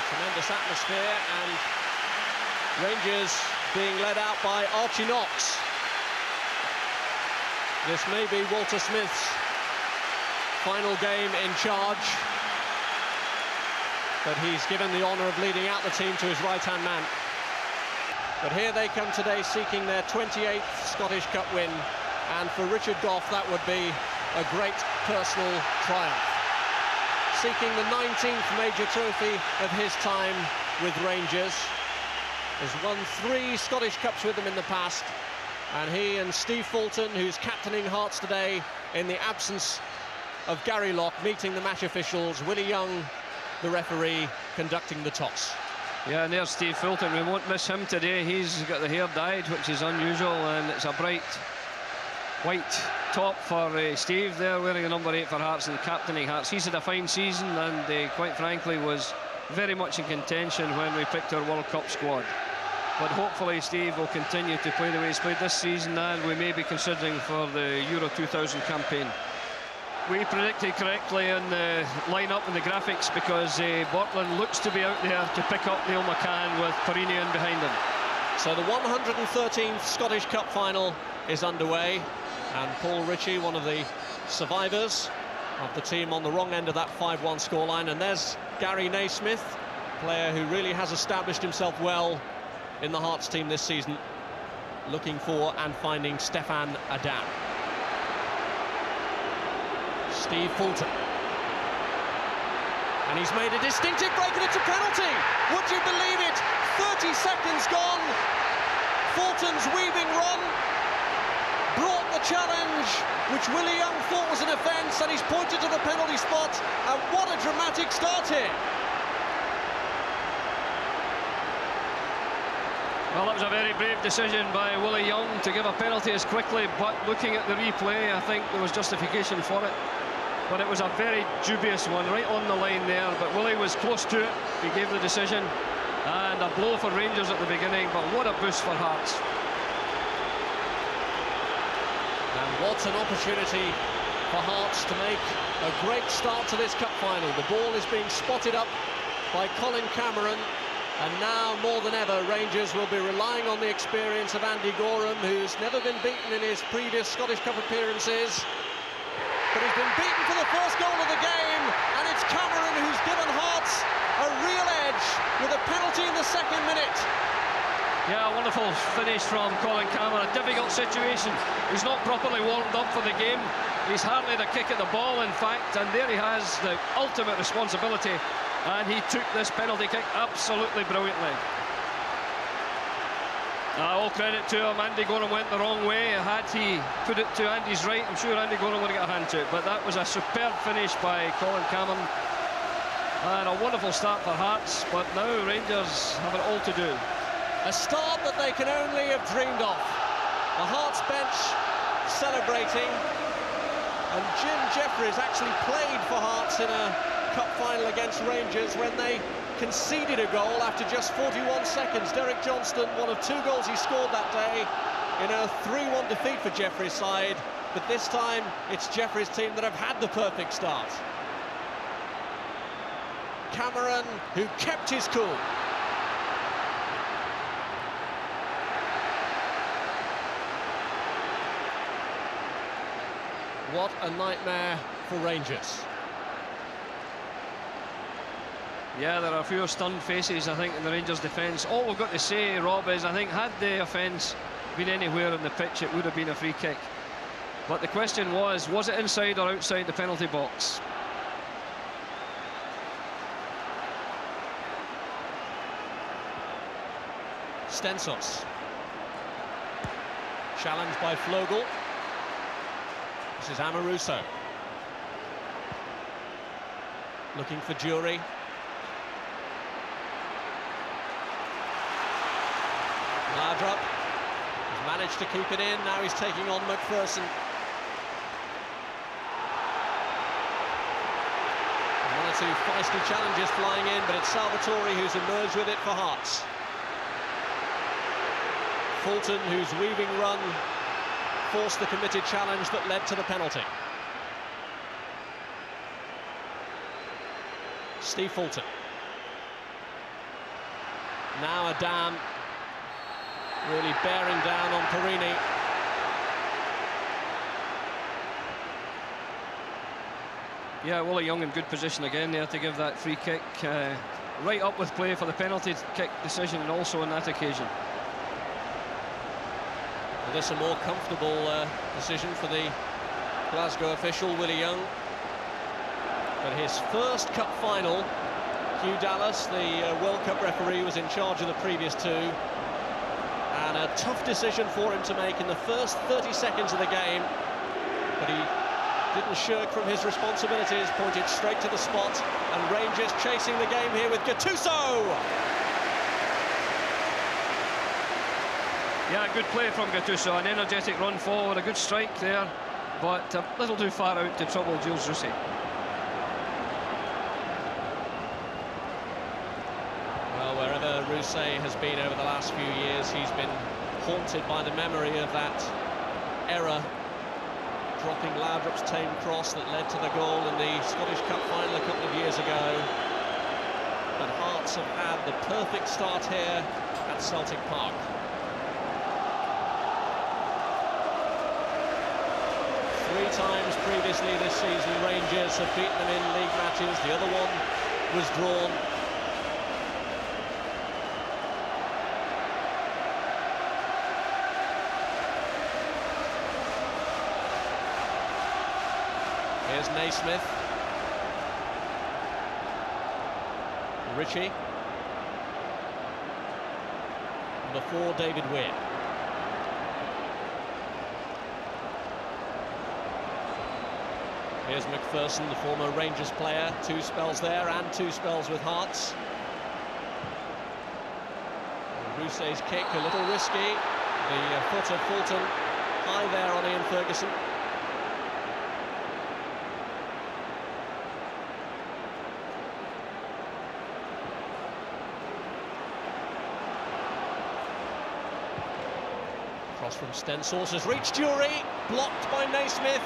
Tremendous atmosphere, and Rangers being led out by Archie Knox. This may be Walter Smith's final game in charge, but he's given the honour of leading out the team to his right-hand man. But here they come today, seeking their 28th Scottish Cup win, and for Richard Gough that would be a great personal triumph. Seeking the 19th major trophy of his time with Rangers. Has won 3 Scottish Cups with them in the past, and he and Steve Fulton, who's captaining Hearts today in the absence of Gary Locke, meeting the match officials. Willie Young, the referee, conducting the toss. Yeah, and there's Steve Fulton. We won't miss him today. He's got the hair dyed, which is unusual, and it's a bright white top for Steve there, wearing the number 8 for Hearts and captaining Hearts. He's had a fine season, and quite frankly was very much in contention when we picked our World Cup squad. But hopefully Steve will continue to play the way he's played this season, and we may be considering for the Euro 2000 campaign. We predicted correctly in the line-up and the graphics, because Bortland looks to be out there to pick up Neil McCann with Perini in behind him. So the 113th Scottish Cup final is underway, and Paul Ritchie, one of the survivors of the team on the wrong end of that 5-1 scoreline. And there's Gary Naismith, player who really has established himself well in the Hearts team this season, looking for and finding Stefan Adam. Steve Fulton. And he's made a distinctive break, and it's a penalty. Would you believe it? 30 seconds gone. Fulton's weaving run brought the challenge, which Willie Young thought was an offence, and he's pointed to the penalty spot. And what a dramatic start here. Well, that was a very brave decision by Willie Young to give a penalty as quickly, but looking at the replay, I think there was justification for it. But it was a very dubious one, right on the line there, but Willie was close to it. He gave the decision, and a blow for Rangers at the beginning, but what a boost for Hearts. And what an opportunity for Hearts to make a great start to this cup final. The ball is being spotted up by Colin Cameron, and now more than ever Rangers will be relying on the experience of Andy Gorham, who's never been beaten in his previous Scottish Cup appearances, but he's been beaten for the first goal of the game, and it's Cameron who's given Hearts a real edge with a penalty in the second minute. Yeah, a wonderful finish from Colin Cameron. A difficult situation. He's not properly warmed up for the game. He's hardly had a kick at the ball, in fact, and there he has the ultimate responsibility, and he took this penalty kick absolutely brilliantly. All credit to him. Andy Gorham went the wrong way. Had he put it to Andy's right, I'm sure Andy Gorham would have got a hand to it, but that was a superb finish by Colin Cameron, and a wonderful start for Hearts. But now Rangers have it all to do. A start that they can only have dreamed of. The Hearts bench celebrating, and Jim Jeffries actually played for Hearts in a cup final against Rangers when they conceded a goal after just 41 seconds. Derek Johnston, one of 2 goals he scored that day in a 3-1 defeat for Jeffries' side, but this time it's Jeffries' team that have had the perfect start. Cameron, who kept his cool. What a nightmare for Rangers. Yeah, there are a few stunned faces, I think, in the Rangers' defence. All we've got to say, Rob, is I think had the offence been anywhere on the pitch, it would have been a free kick. But the question was it inside or outside the penalty box? Stensos. Challenged by Flogel. This is Amoruso. Looking for Jury. Laudrup has managed to keep it in. Now he's taking on McPherson. One or two feisty challenges flying in, but it's Salvatore who's emerged with it for Hearts. Fulton, whose weaving run forced the committed challenge that led to the penalty. Steve Fulton. Now Adam really bearing down on Perini. Yeah, Willie Young in good position again there to give that free kick. Right up with play for the penalty kick decision, and also on that occasion. Well, this is a more comfortable decision for the Glasgow official, Willie Young. But his first cup final, Hugh Dallas, the World Cup referee, was in charge of the previous two. And a tough decision for him to make in the first 30 seconds of the game. But he didn't shirk from his responsibilities, pointed straight to the spot, and Rangers chasing the game here with Gattuso! Yeah, good play from Gattuso, an energetic run forward, a good strike there, but a little too far out to trouble Jules Rousset. Well, wherever Rousset has been over the last few years, he's been haunted by the memory of that error, dropping Laudrup's tame cross that led to the goal in the Scottish Cup final a couple of years ago. But Hearts have had the perfect start here at Celtic Park. Three times previously this season, Rangers have beaten them in league matches. The other one was drawn. Here's Naismith. Ritchie. Number 4, David Weir. Here's McPherson, the former Rangers player. 2 spells there and 2 spells with Hearts. Rousset's kick, a little risky. The foot of Fulton high there on Ian Ferguson. Cross from Stensors has reached Jury, blocked by Naismith.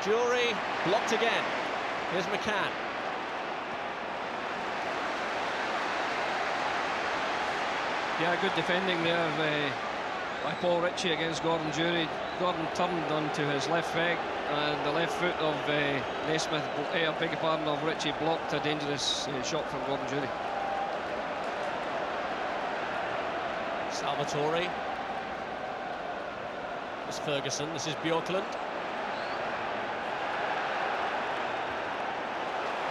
Jury blocked again. Here's McCann. Yeah, good defending there by Paul Ritchie against Gordon Jury. Gordon turned onto his left leg, and the left foot of Naismith, I beg your pardon, of Ritchie, blocked a dangerous shot from Gordon Jury. Salvatore. This is Ferguson, this is Bjorklund.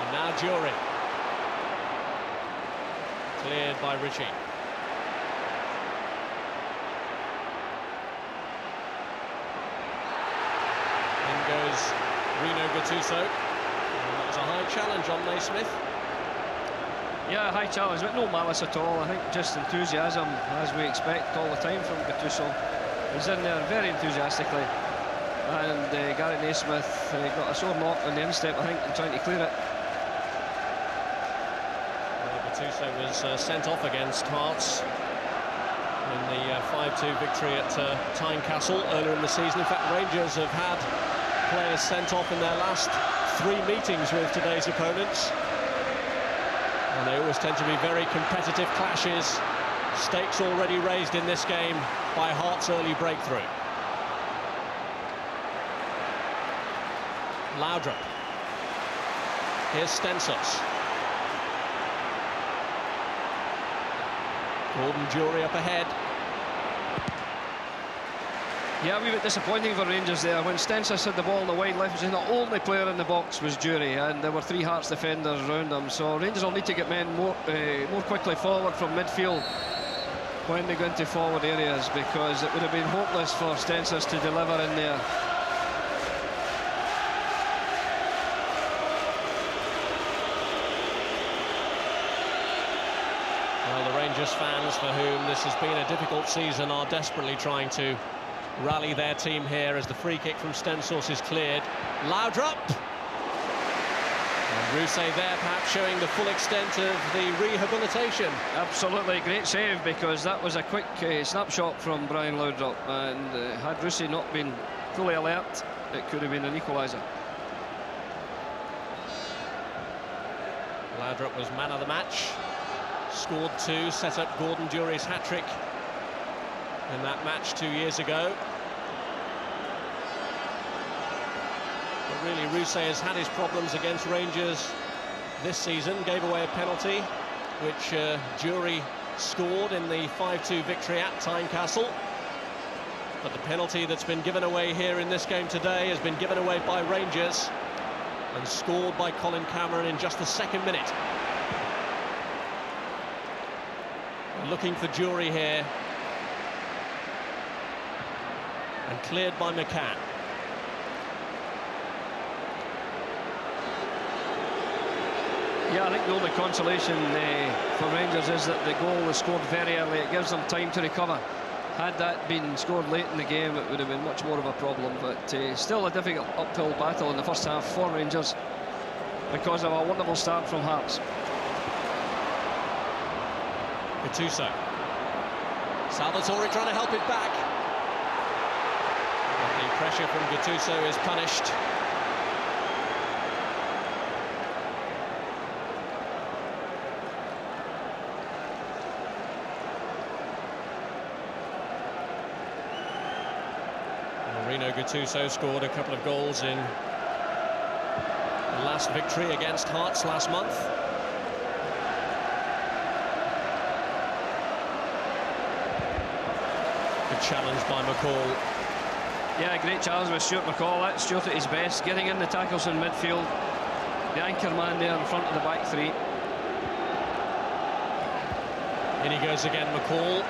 And now Jury. Cleared by Ritchie. In goes Rino Gattuso. That was a high challenge on Naismith. Yeah, high challenge, but no malice at all. I think just enthusiasm, as we expect all the time from Gattuso. He's in there very enthusiastically. And Gary Naismith got a sore knock on the instep, I think, in trying to clear it. Gattuso was sent off against Hearts in the 5-2 victory at Tynecastle earlier in the season. In fact, Rangers have had players sent off in their last 3 meetings with today's opponents. And they always tend to be very competitive clashes. Stakes already raised in this game by Hearts' early breakthrough. Laudrup. Here's Stensors. Gordon Jury up ahead. Yeah, a wee bit disappointing for Rangers there. When Stensors had the ball in the wide left, the only player in the box was Jury, and there were 3 Hearts defenders around him. So Rangers will need to get men more quickly forward from midfield when they go into forward areas, because it would have been hopeless for Stensors to deliver in there. Well, the Rangers fans, for whom this has been a difficult season, are desperately trying to rally their team here as the free kick from Stensors is cleared. Laudrup. And Rousset there perhaps showing the full extent of the rehabilitation. Absolutely, great save, because that was a quick snapshot from Brian Laudrup, and had Rousset not been fully alert, it could have been an equaliser. Laudrup was man of the match Scored 2, set up Gordon Dury's hat-trick in that match 2 years ago. But really, Rousset has had his problems against Rangers this season. Gave away a penalty, which Dury scored in the 5-2 victory at Tynecastle. But the penalty that's been given away here in this game today has been given away by Rangers and scored by Colin Cameron in just the second minute. Looking for Dury here. And cleared by McCann. Yeah, I think the only consolation for Rangers is that the goal was scored very early. It gives them time to recover. Had that been scored late in the game, it would have been much more of a problem. But still a difficult uphill battle in the first half for Rangers because of a wonderful start from Hearts. Gattuso. Salvatore trying to help it back. But the pressure from Gattuso is punished. Marino Gattuso scored a couple of goals in the last victory against Hearts last month. Good challenge by McCall. Yeah, great challenge with Stuart McCall. That's Stuart at his best, getting in the tackles in midfield. The anchor man there in front of the back three. In he goes again, McCall.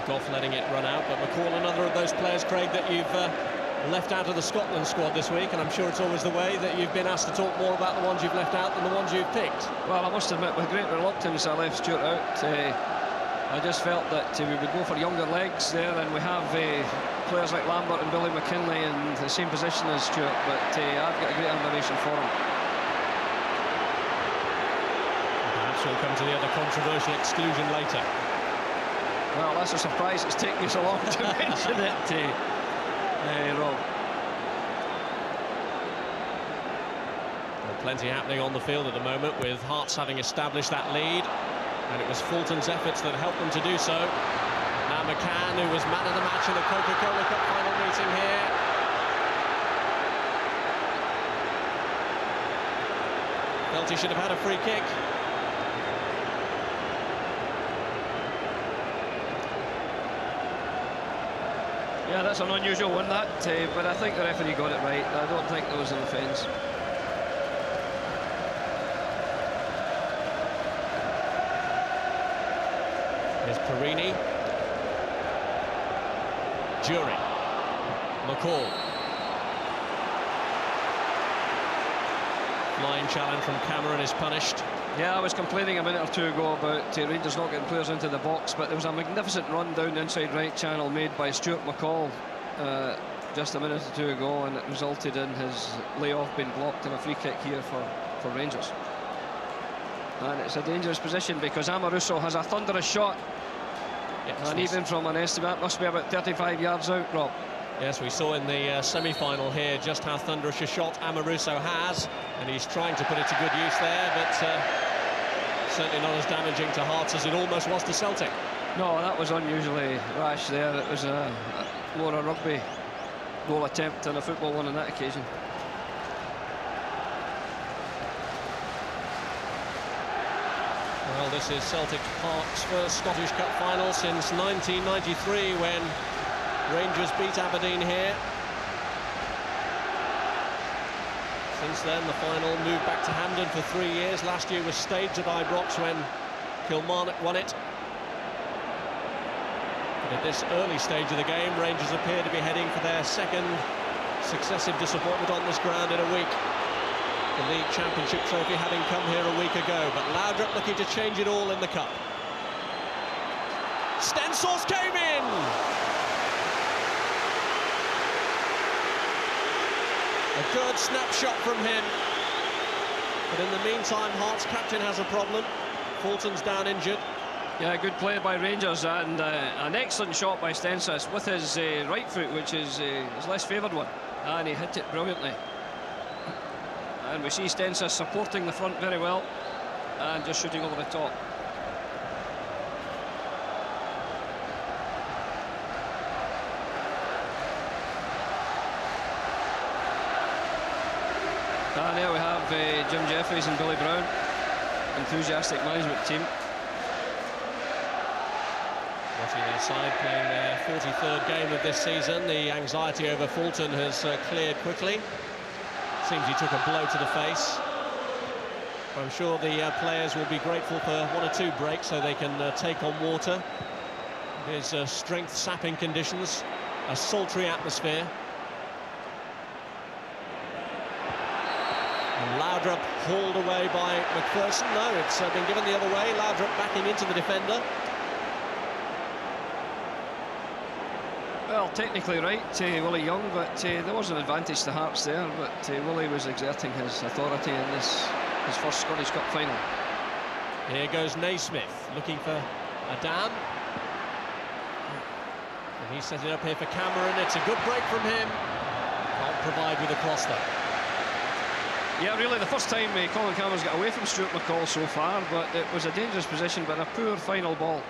Goff letting it run out, but McCall, another of those players, Craig, that you've left out of the Scotland squad this week, and I'm sure it's always the way that you've been asked to talk more about the ones you've left out than the ones you've picked. Well, I must admit, with great reluctance, I left Stuart out. I just felt that we would go for younger legs there, and we have players like Lambert and Billy McKinlay in the same position as Stuart, but I've got a great admiration for him. Perhaps we'll come to the other controversial exclusion later. Well, that's a surprise it's taken me so long to mention it, Rob. Well, plenty happening on the field at the moment, with Hearts having established that lead, and it was Fulton's efforts that helped them to do so. Now McCann, who was man of the match in the Coca-Cola Cup final meeting here. Felt he should have had a free kick. Yeah, that's an unusual one, that, but I think the referee got it right. I don't think there was an offence. Here's Perini. Dury. McCall. Flying challenge from Cameron is punished. Yeah, I was complaining a minute or two ago about Rangers not getting players into the box, but there was a magnificent run down the inside right channel made by Stuart McCall just a minute or two ago, and it resulted in his layoff being blocked and a free kick here for Rangers. And it's a dangerous position because Amoruso has a thunderous shot. Yes, and even from an estimate, must be about 35 yards out, Rob. Yes, we saw in the semi-final here just how thunderous a shot Amoruso has, and he's trying to put it to good use there, but certainly not as damaging to Hearts as it almost was to Celtic. No, that was unusually rash there. It was more a rugby goal attempt than a football one on that occasion. Well, this is Celtic Park's first Scottish Cup final since 1993, when Rangers beat Aberdeen here. Since then, the final moved back to Hampden for 3 years. Last year was staged at Ibrox when Kilmarnock won it. But at this early stage of the game, Rangers appear to be heading for their second successive disappointment on this ground in a week. The League Championship trophy having come here a week ago, but Laudrup looking to change it all in the Cup. Stensels came in! A good snapshot from him. But in the meantime, Hearts' captain has a problem. Fulton's down injured. Yeah, good play by Rangers, and an excellent shot by Stensels with his right foot, which is his less favoured one. And he hit it brilliantly. And we see Stensa supporting the front very well and just shooting over the top. And there we have Jim Jeffries and Billy Brown, enthusiastic management team. Watching their side playing their 43rd game of this season, the anxiety over Fulton has cleared quickly. Seems he took a blow to the face. I'm sure the players will be grateful for 1 or 2 breaks so they can take on water. There's strength sapping conditions, a sultry atmosphere. And Laudrup hauled away by McPherson. No, it's been given the other way. Laudrup backing into the defender. Well, technically right, Willie Young, but there was an advantage to Hearts there, but Willie was exerting his authority in his first Scottish Cup final. Here goes Naismith, looking for Adan. And he set it up here for Cameron. It's a good break from him. Can't provide with a cross, though. Yeah, really, the first time Colin Cameron's got away from Stuart McCall so far, but it was a dangerous position, but a poor final ball.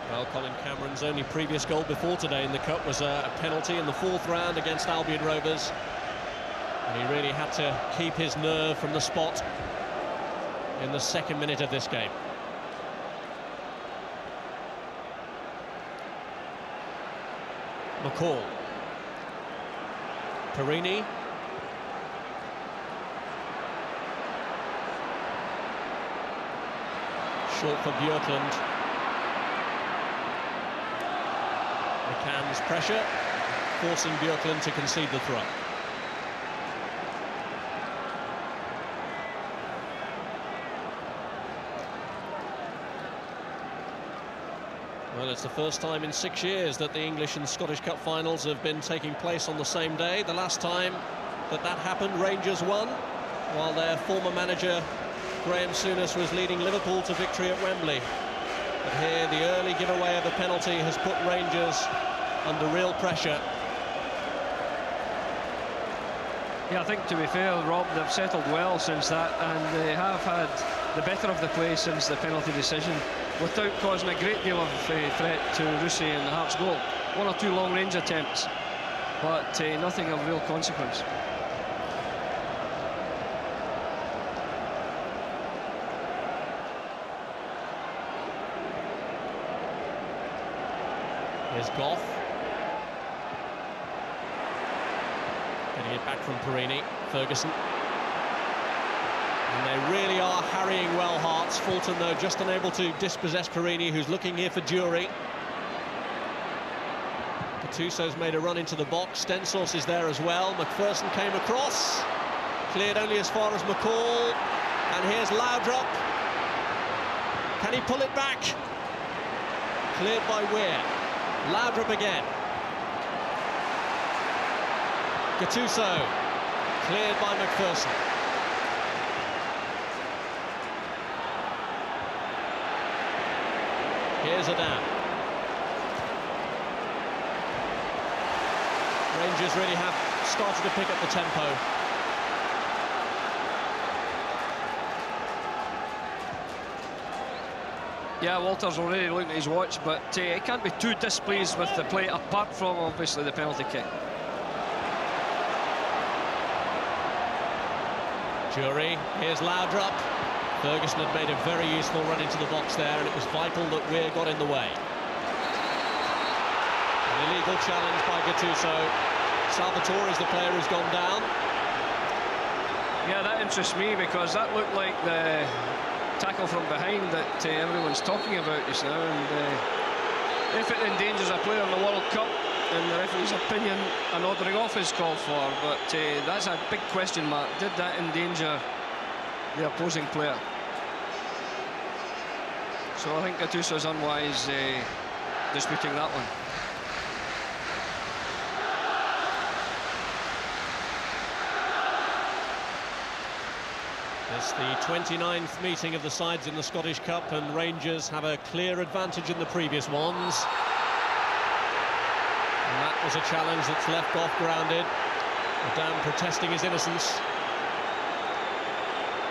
Well, Colin Cameron's only previous goal before today in the Cup was a penalty in the 4th round against Albion Rovers. And he really had to keep his nerve from the spot in the 2nd minute of this game. McCall. Perini. Short for Björklund. McCann's pressure, forcing Björklund to concede the throw. Well, it's the first time in 6 years that the English and Scottish Cup finals have been taking place on the same day. The last time that happened, Rangers won, while their former manager, Graham Souness, was leading Liverpool to victory at Wembley. But here, the early giveaway of a penalty has put Rangers under real pressure. Yeah, I think, to be fair, Rob, they've settled well since that, and they have had the better of the play since the penalty decision, without causing a great deal of threat to Rusey and the Hearts goal. 1 or 2 long-range attempts, but nothing of real consequence. Here's Goff. Getting it back from Perini. Ferguson. And they really are harrying well, Hearts. Fulton, though, just unable to dispossess Perini, who's looking here for Jury. Gattuso's made a run into the box. Stensors is there as well. McPherson came across. Cleared only as far as McCall. And here's Laudrup. Can he pull it back? Cleared by Weir. Laudrup again. Gattuso. Cleared by McPherson. Here's Adan. Rangers really have started to pick up the tempo. Yeah, Walter's already looking at his watch, but he can't be too displeased with the play, apart from, obviously, the penalty kick. Jury, here's Laudrup. Ferguson had made a very useful run into the box there, and it was vital that Weir got in the way. An illegal challenge by Gattuso. Salvatore is the player who's gone down. Yeah, that interests me, because that looked like the tackle from behind that everyone's talking about just now, and if it endangers a player in the World Cup, in the referee's opinion, an ordering off is called for, but that's a big question mark. Did that endanger the opposing player? So I think Gattuso's unwise disputing that one. It's the 29th meeting of the sides in the Scottish Cup, and Rangers have a clear advantage in the previous ones. And that was a challenge that's left Goff grounded. Adam protesting his innocence.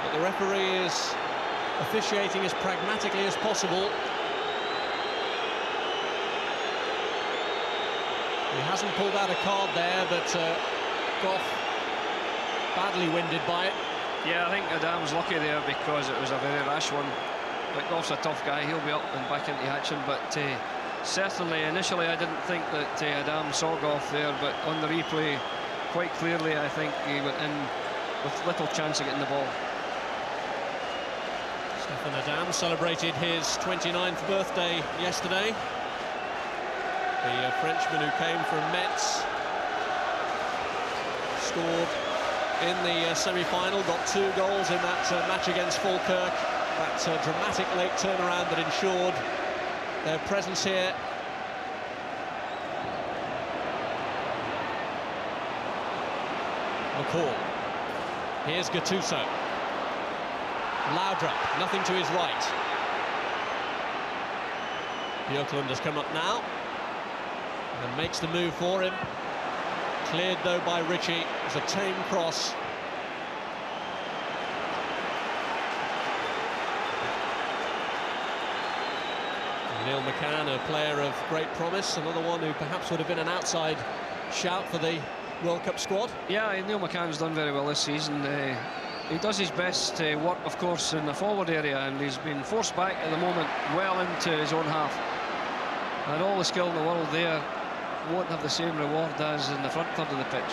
But the referee is officiating as pragmatically as possible. He hasn't pulled out a card there, but Goff badly winded by it. Yeah, I think Adam's lucky there because it was a very rash one. But Goff's a tough guy, he'll be up and back into action. But certainly, initially, I didn't think that Adam saw Goff there, but on the replay, quite clearly, I think he went in with little chance of getting the ball. Stefan Adam celebrated his 29th birthday yesterday. The Frenchman who came from Metz scored in the semi-final, got 2 goals in that match against Falkirk. That dramatic late turnaround that ensured their presence here. McCall. Here's Gattuso. Laudrup, nothing to his right. Björklund has come up now and makes the move for him. Cleared though by Ritchie. It's a tame cross. Neil McCann, a player of great promise, another one who perhaps would have been an outside shout for the World Cup squad. Yeah, Neil McCann's done very well this season. He does his best work, of course, in the forward area, and he's been forced back at the moment well into his own half. And all the skill in the world there won't have the same reward as in the front third of the pitch.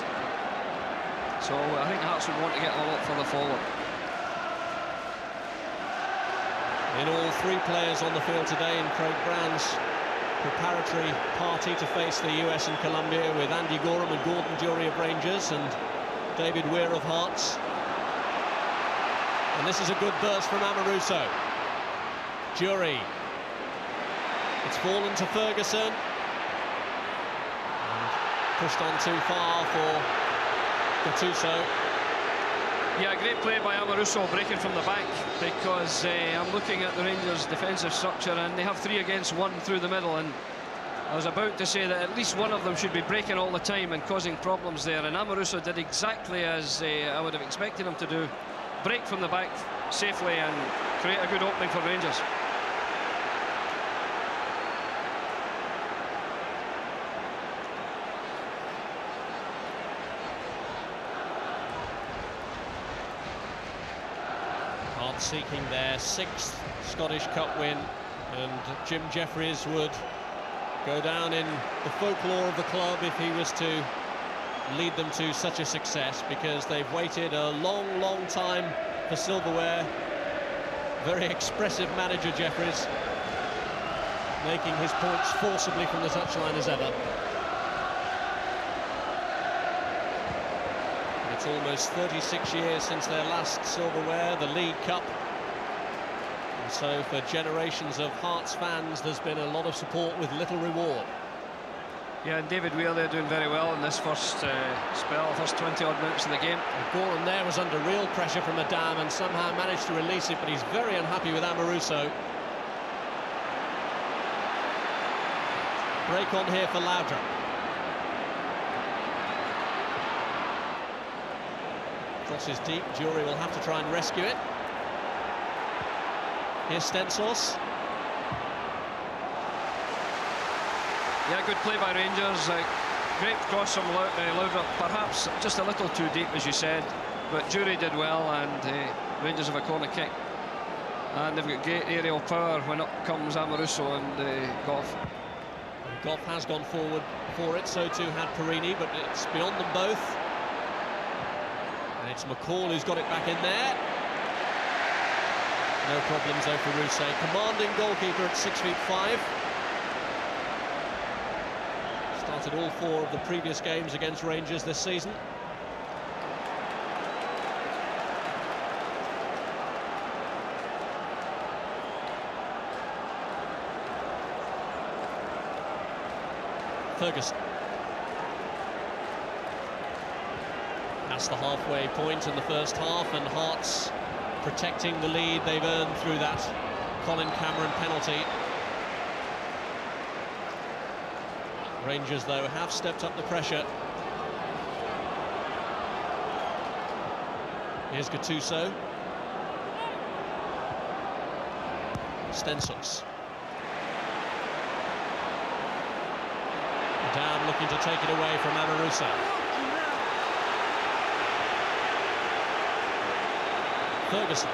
So I think Hearts would want to get a lot further forward. In all, 3 players on the field today in Craig Brown's preparatory party to face the US and Colombia, with Andy Gorham and Gordon Durie of Rangers and David Weir of Hearts. And this is a good burst from Amoruso. Durie. It's fallen to Ferguson. And pushed on too far for Gattuso. Yeah, great play by Amoruso, breaking from the back, because I'm looking at the Rangers' defensive structure and they have 3 against 1 through the middle, and I was about to say that at least one of them should be breaking all the time and causing problems there, and Amoruso did exactly as I would have expected him to do. Break from the back safely and create a good opening for Rangers. Hearts seeking their 6th Scottish Cup win, and Jim Jeffries would go down in the folklore of the club if he was to lead them to such a success, because they've waited a long time for silverware. Very expressive manager Jeffries, making his points forcibly from the touchline as ever. And it's almost 36 years since their last silverware, the League Cup. And so for generations of Hearts fans, there's been a lot of support with little reward. Yeah, and David Weir there doing very well in this first spell, first 20-odd minutes of the game. Gorham there was under real pressure from Adam and somehow managed to release it, but he's very unhappy with Amoruso. Break on here for Laudrup. Crosses deep, Durie will have to try and rescue it. Here's Stensors. Yeah, good play by Rangers. Great cross from Laudrup, perhaps just a little too deep, as you said, but Durie did well, and Rangers have a corner kick. And they've got great aerial power when up comes Amoruso and Goff. Goff has gone forward for it, so too had Perini, but it's beyond them both. And it's McCall who's got it back in there. No problems though for Rousset. Commanding goalkeeper at 6'5". Started all 4 of the previous games against Rangers this season. Ferguson. That's the halfway point in the first half, and Hearts protecting the lead they've earned through that Colin Cameron penalty. Rangers, though, have stepped up the pressure. Here's Gattuso. Stensels. Down, looking to take it away from Amarusa. Ferguson.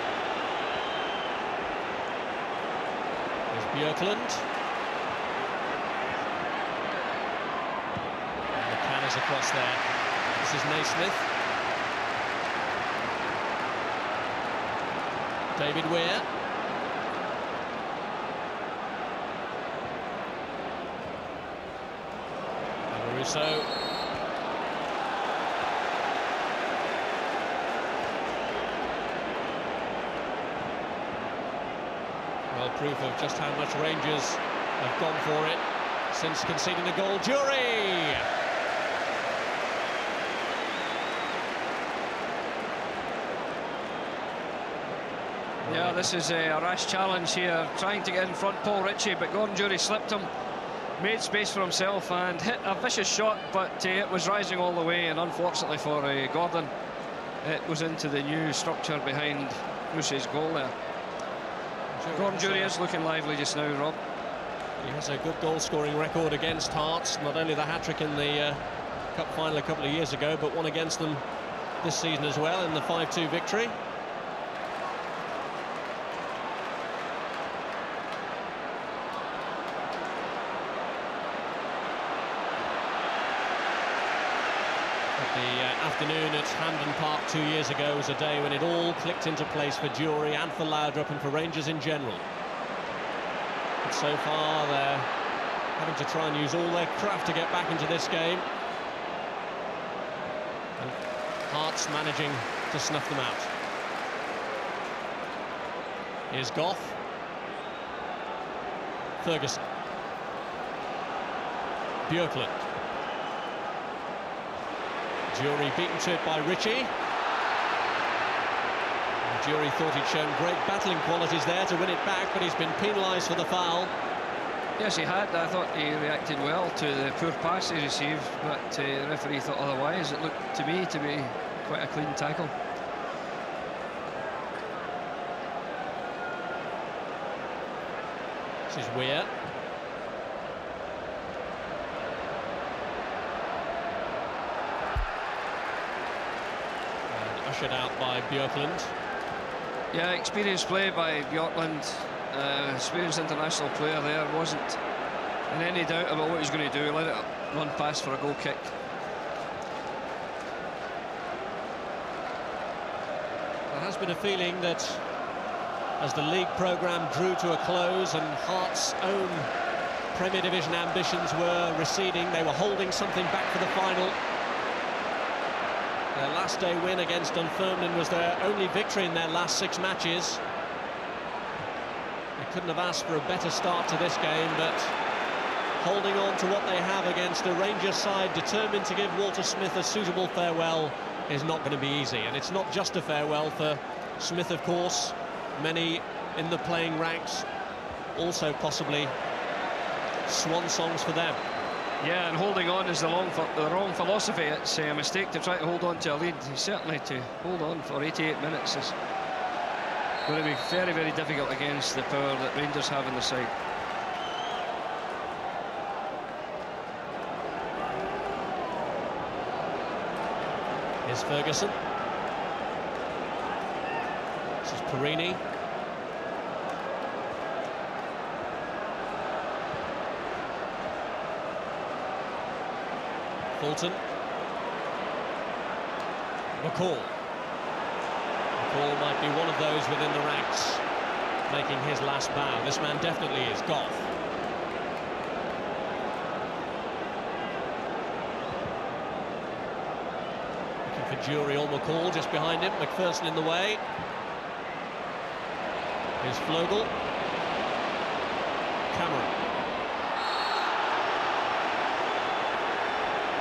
There's Björklund. And the canners across there. This is Naismith. David Weir. Amaruso. Well, proof of just how much Rangers have gone for it since conceding a goal. Jury! Yeah, this is a rash challenge here, trying to get in front Paul Ritchie, but Gordon Jury slipped him, made space for himself and hit a vicious shot, but it was rising all the way, and unfortunately for Gordon, it was into the new structure behind Bruce's goal there. Gordon Jury is looking lively just now, Rob. He has a good goal-scoring record against Hearts, not only the hat-trick in the Cup final a couple of years ago, but one against them this season as well in the 5-2 victory. Afternoon at Hampden Park 2 years ago was a day when it all clicked into place for Jury and for Laudrup and for Rangers in general. But so far they're having to try and use all their craft to get back into this game. And Hearts managing to snuff them out. Here's Goff. Ferguson. Björklund. Jury beaten to it by Ritchie. And Jury thought he'd shown great battling qualities there to win it back, but he's been penalised for the foul. Yes, he had. I thought he reacted well to the poor pass he received, but the referee thought otherwise. It looked to me to be quite a clean tackle. This is Weir. Ushered out by Björklund. Yeah, experienced play by Björklund. Experienced international player there. Wasn't in any doubt about what he was going to do. Let it run past for a goal kick. There has been a feeling that as the league programme drew to a close and Hearts' own Premier Division ambitions were receding, they were holding something back for the final. Their last day win against Dunfermline was their only victory in their last 6 matches. They couldn't have asked for a better start to this game, but holding on to what they have against a Rangers side determined to give Walter Smith a suitable farewell is not going to be easy. And it's not just a farewell for Smith, of course. Many in the playing ranks also possibly swan songs for them. Yeah, and holding on is the wrong philosophy. It's a mistake to try to hold on to a lead. Certainly to hold on for 88 minutes is going to be very, very difficult against the power that Rangers have in the side. Here's Ferguson. This is Perini. Fulton. McCall. McCall might be one of those within the ranks making his last bow. This man definitely is. Goff. Looking for Jury or McCall just behind him. McPherson in the way. Here's Flogel. Cameron.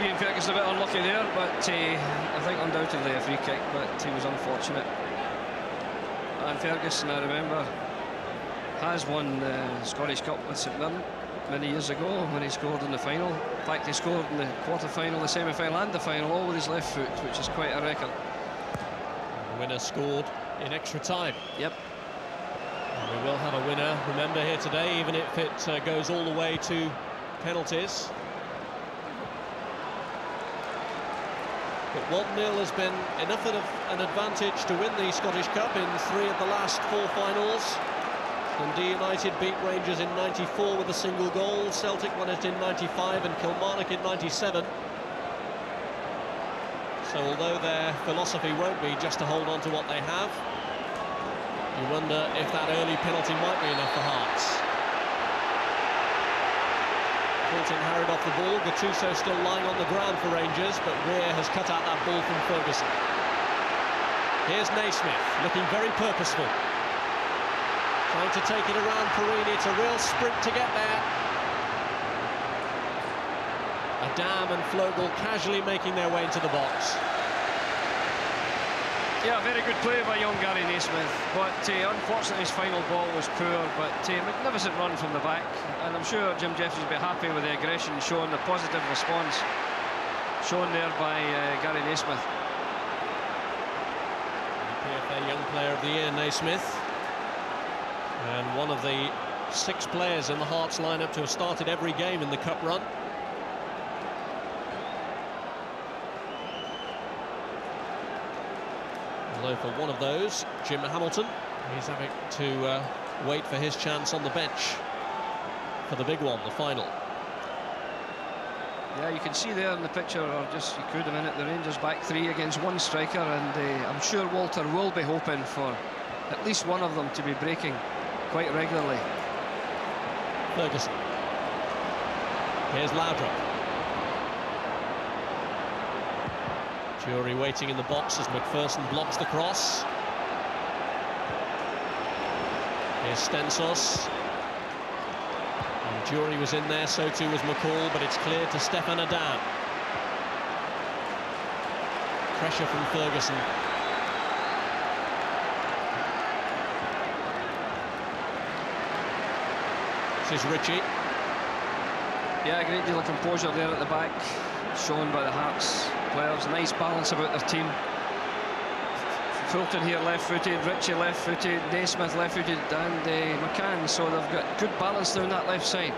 Ian Ferguson a bit unlucky there, but I think undoubtedly a free kick, but he was unfortunate. And Ferguson, I remember, has won the Scottish Cup with St Mirren. many years ago when he scored in the final. In fact, he scored in the quarter-final, the semi-final and the final, all with his left foot, which is quite a record. The winner scored in extra time. Yep. And we will have a winner, remember, here today, even if it goes all the way to penalties. But 1-0 has been enough of an advantage to win the Scottish Cup in 3 of the last 4 finals. Dundee United beat Rangers in '94 with a single goal. Celtic won it in '95 and Kilmarnock in '97. So although their philosophy won't be just to hold on to what they have, you wonder if that early penalty might be enough for Hearts. Fulton harried off the ball. Gattuso still lying on the ground for Rangers, but Weir has cut out that ball from Ferguson. Here's Naismith, looking very purposeful. Trying to take it around Perini. It's a real sprint to get there. Adam and Flogel casually making their way into the box. Yeah, very good play by young Gary Naismith, but unfortunately his final ball was poor, but magnificent run from the back, and I'm sure Jim Jeffries will be happy with the aggression shown, the positive response shown there by Gary Naismith. The PFA Young Player of the Year, Naismith, and one of the 6 players in the Hearts lineup to have started every game in the Cup run. Although for one of those, Jim Hamilton, he's having to wait for his chance on the bench for the big one, the final. Yeah, you can see there in the picture, or just you could a minute, the Rangers back 3 against 1 striker, and I'm sure Walter will be hoping for at least one of them to be breaking quite regularly. Ferguson. Here's Laudrup. Jury waiting in the box as McPherson blocks the cross. Here's Stensos. And Jury was in there, so too was McCall, but it's cleared to Stefan Adam. Pressure from Ferguson. This is Ritchie. Yeah, a great deal of composure there at the back, shown by the Hearts players. Nice balance about their team. Fulton here left-footed, Ritchie left-footed, Naismith left-footed, and McCann. So they've got good balance down that left side.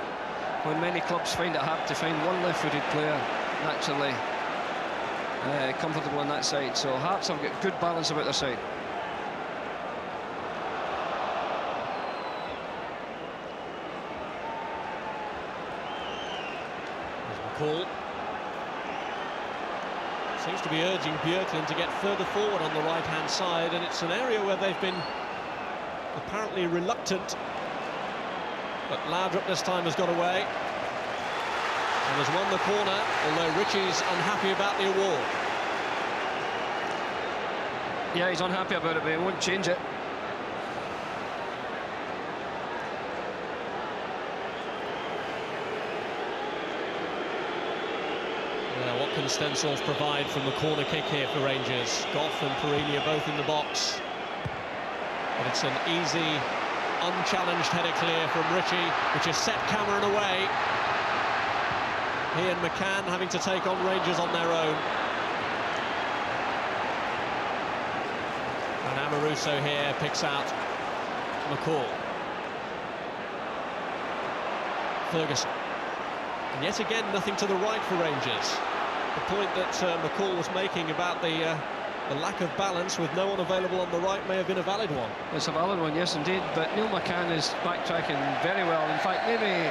When many clubs find it hard to find one left-footed player naturally comfortable on that side. So Hearts have got good balance about their side. Call. Seems to be urging Björklund to get further forward on the right-hand side, and it's an area where they've been apparently reluctant. But Laudrup this time has got away and has won the corner, although Ritchie's unhappy about the award. Yeah, he's unhappy about it, but he won't change it. What can Stensos provide from the corner kick here for Rangers? Goff and Perini are both in the box. But it's an easy, unchallenged header clear from Ritchie, which has set Cameron away. He and McCann having to take on Rangers on their own. And Amoruso here picks out McCall. Ferguson. And yet again, nothing to the right for Rangers. The point that McCall was making about the lack of balance with no one available on the right may have been a valid one. It's a valid one, yes indeed, but Neil McCann is backtracking very well. In fact, maybe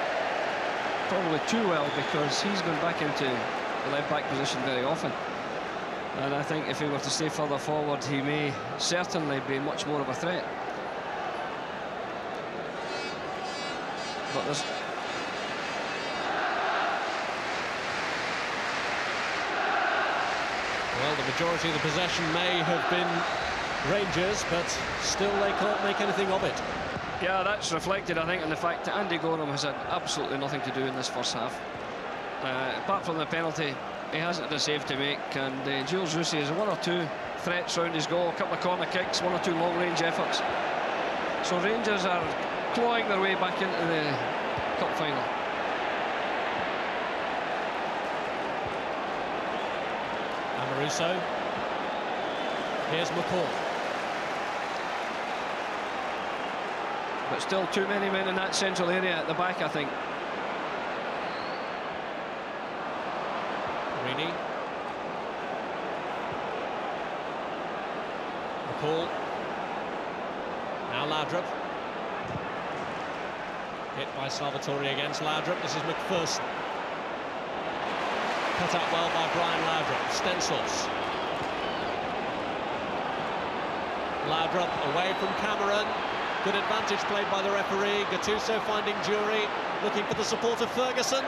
probably too well, because he's gone back into the left-back position very often. And I think if he were to stay further forward, he may certainly be much more of a threat. But there's... Well, the majority of the possession may have been Rangers, but still they can't make anything of it. Yeah, that's reflected, I think, in the fact that Andy Gorham has had absolutely nothing to do in this first half. Apart from the penalty, he hasn't had a save to make, and Jules Rusey has 1 or 2 threats round his goal, a couple of corner kicks, 1 or 2 long-range efforts. So Rangers are clawing their way back into the cup final. Amoruso. Here's McCall. But still too many men in that central area at the back, I think. Rini. McCall. Now Laudrup. Hit by Salvatore against Laudrup. This is McPherson. Cut out well by Brian Laudrup. Stencils. Laudrup away from Cameron. Good advantage played by the referee. Gattuso finding Jury, looking for the support of Ferguson.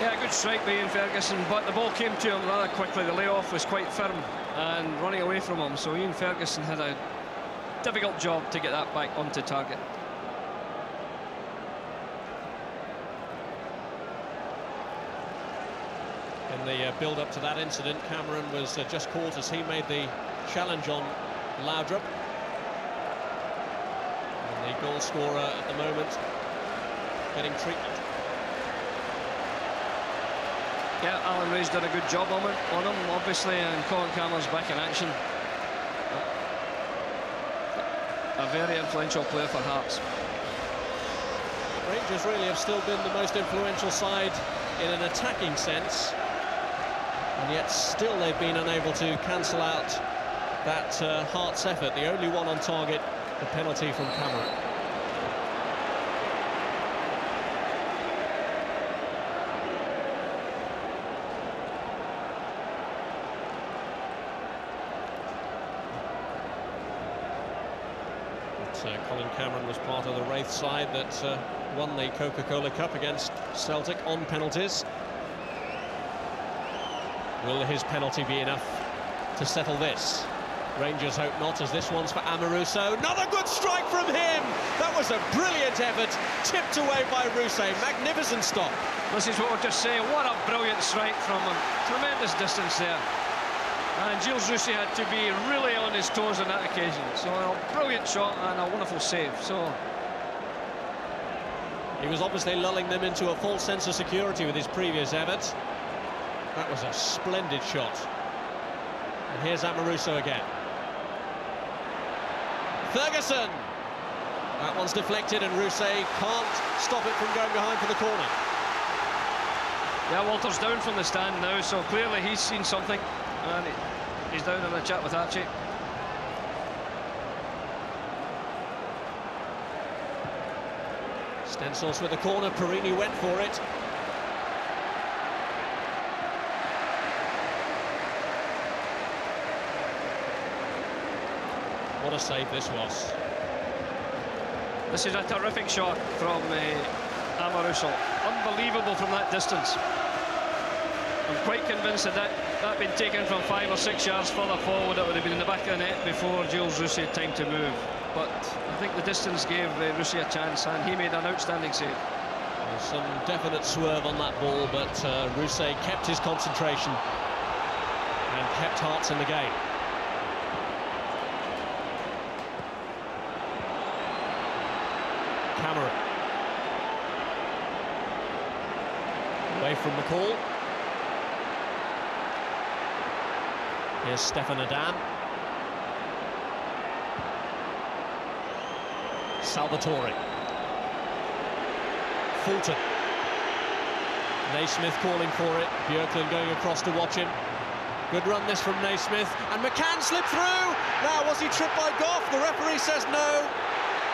Yeah, good strike by Ian Ferguson, but the ball came to him rather quickly. The layoff was quite firm and running away from him, so Ian Ferguson had a difficult job to get that back onto target. In the build-up to that incident, Cameron was just caught as he made the challenge on Laudrup. And the goal scorer at the moment getting treatment. Yeah, Alan Ray's done a good job on him, obviously, and Colin Cameron's back in action. A very influential player for Hearts. Rangers really have still been the most influential side in an attacking sense, and yet still they've been unable to cancel out that Hearts effort. The only one on target, the penalty from Cameron. Colin Cameron was part of the Wraith side that won the Coca-Cola Cup against Celtic on penalties. Will his penalty be enough to settle this? Rangers hope not, as this one's for Amoruso. Another good strike from him! That was a brilliant effort, tipped away by Rousset. Magnificent stop. This is what we're just saying. What a brilliant strike from him. Tremendous distance there. And Gilles Rousset had to be really on his toes on that occasion. So a brilliant shot and a wonderful save. So he was obviously lulling them into a false sense of security with his previous effort. That was a splendid shot. And here's Amoruso again. Ferguson! That one's deflected and Rousset can't stop it from going behind for the corner. Yeah, Walter's down from the stand now, so clearly he's seen something. And he's down in a chat with Archie. Stencils with the corner, Perini went for it. What a save this was. This is a terrific shot from Amoruso. Unbelievable from that distance. I'm quite convinced that that been taken from 5 or 6 yards further forward, it would have been in the back of the net before Gilles Rousset had time to move. But I think the distance gave Rousset a chance, and he made an outstanding save. There's some definite swerve on that ball, but Rousset kept his concentration and kept Hearts in the game. Cameron. Away from McCall. Here's Stefan Adam. Salvatore. Fulton. Naismith calling for it. Björklund going across to watch him. Good run this from Naismith. And McCann slipped through. Now, was he tripped by Goff? The referee says no.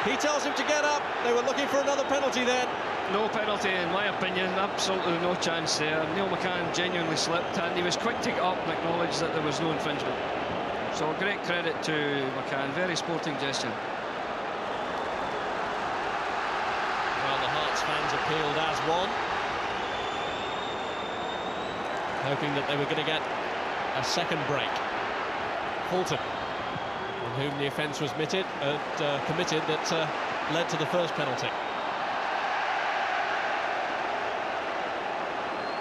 He tells him to get up. They were looking for another penalty then. No penalty, in my opinion. Absolutely no chance there. Neil McCann genuinely slipped, and he was quick to get up and acknowledge that there was no infringement. So great credit to McCann. Very sporting gesture. Well, the Hearts fans appealed as one, hoping that they were going to get a second break. Fulton, on whom the offence was committed that led to the first penalty.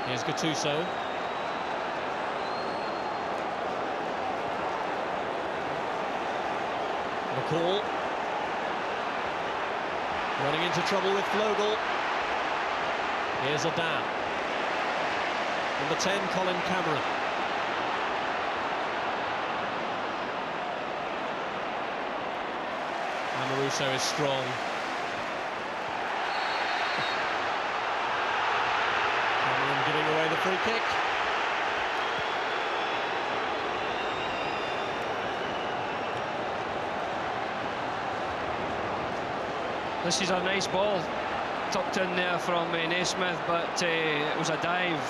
Here's Gattuso. McCall. Running into trouble with Flogel. Here's Adam. Number 10, Colin Cameron. Amoruso is strong. Cameron giving away the free kick. This is a nice ball tucked in there from Naismith, but it was a dive,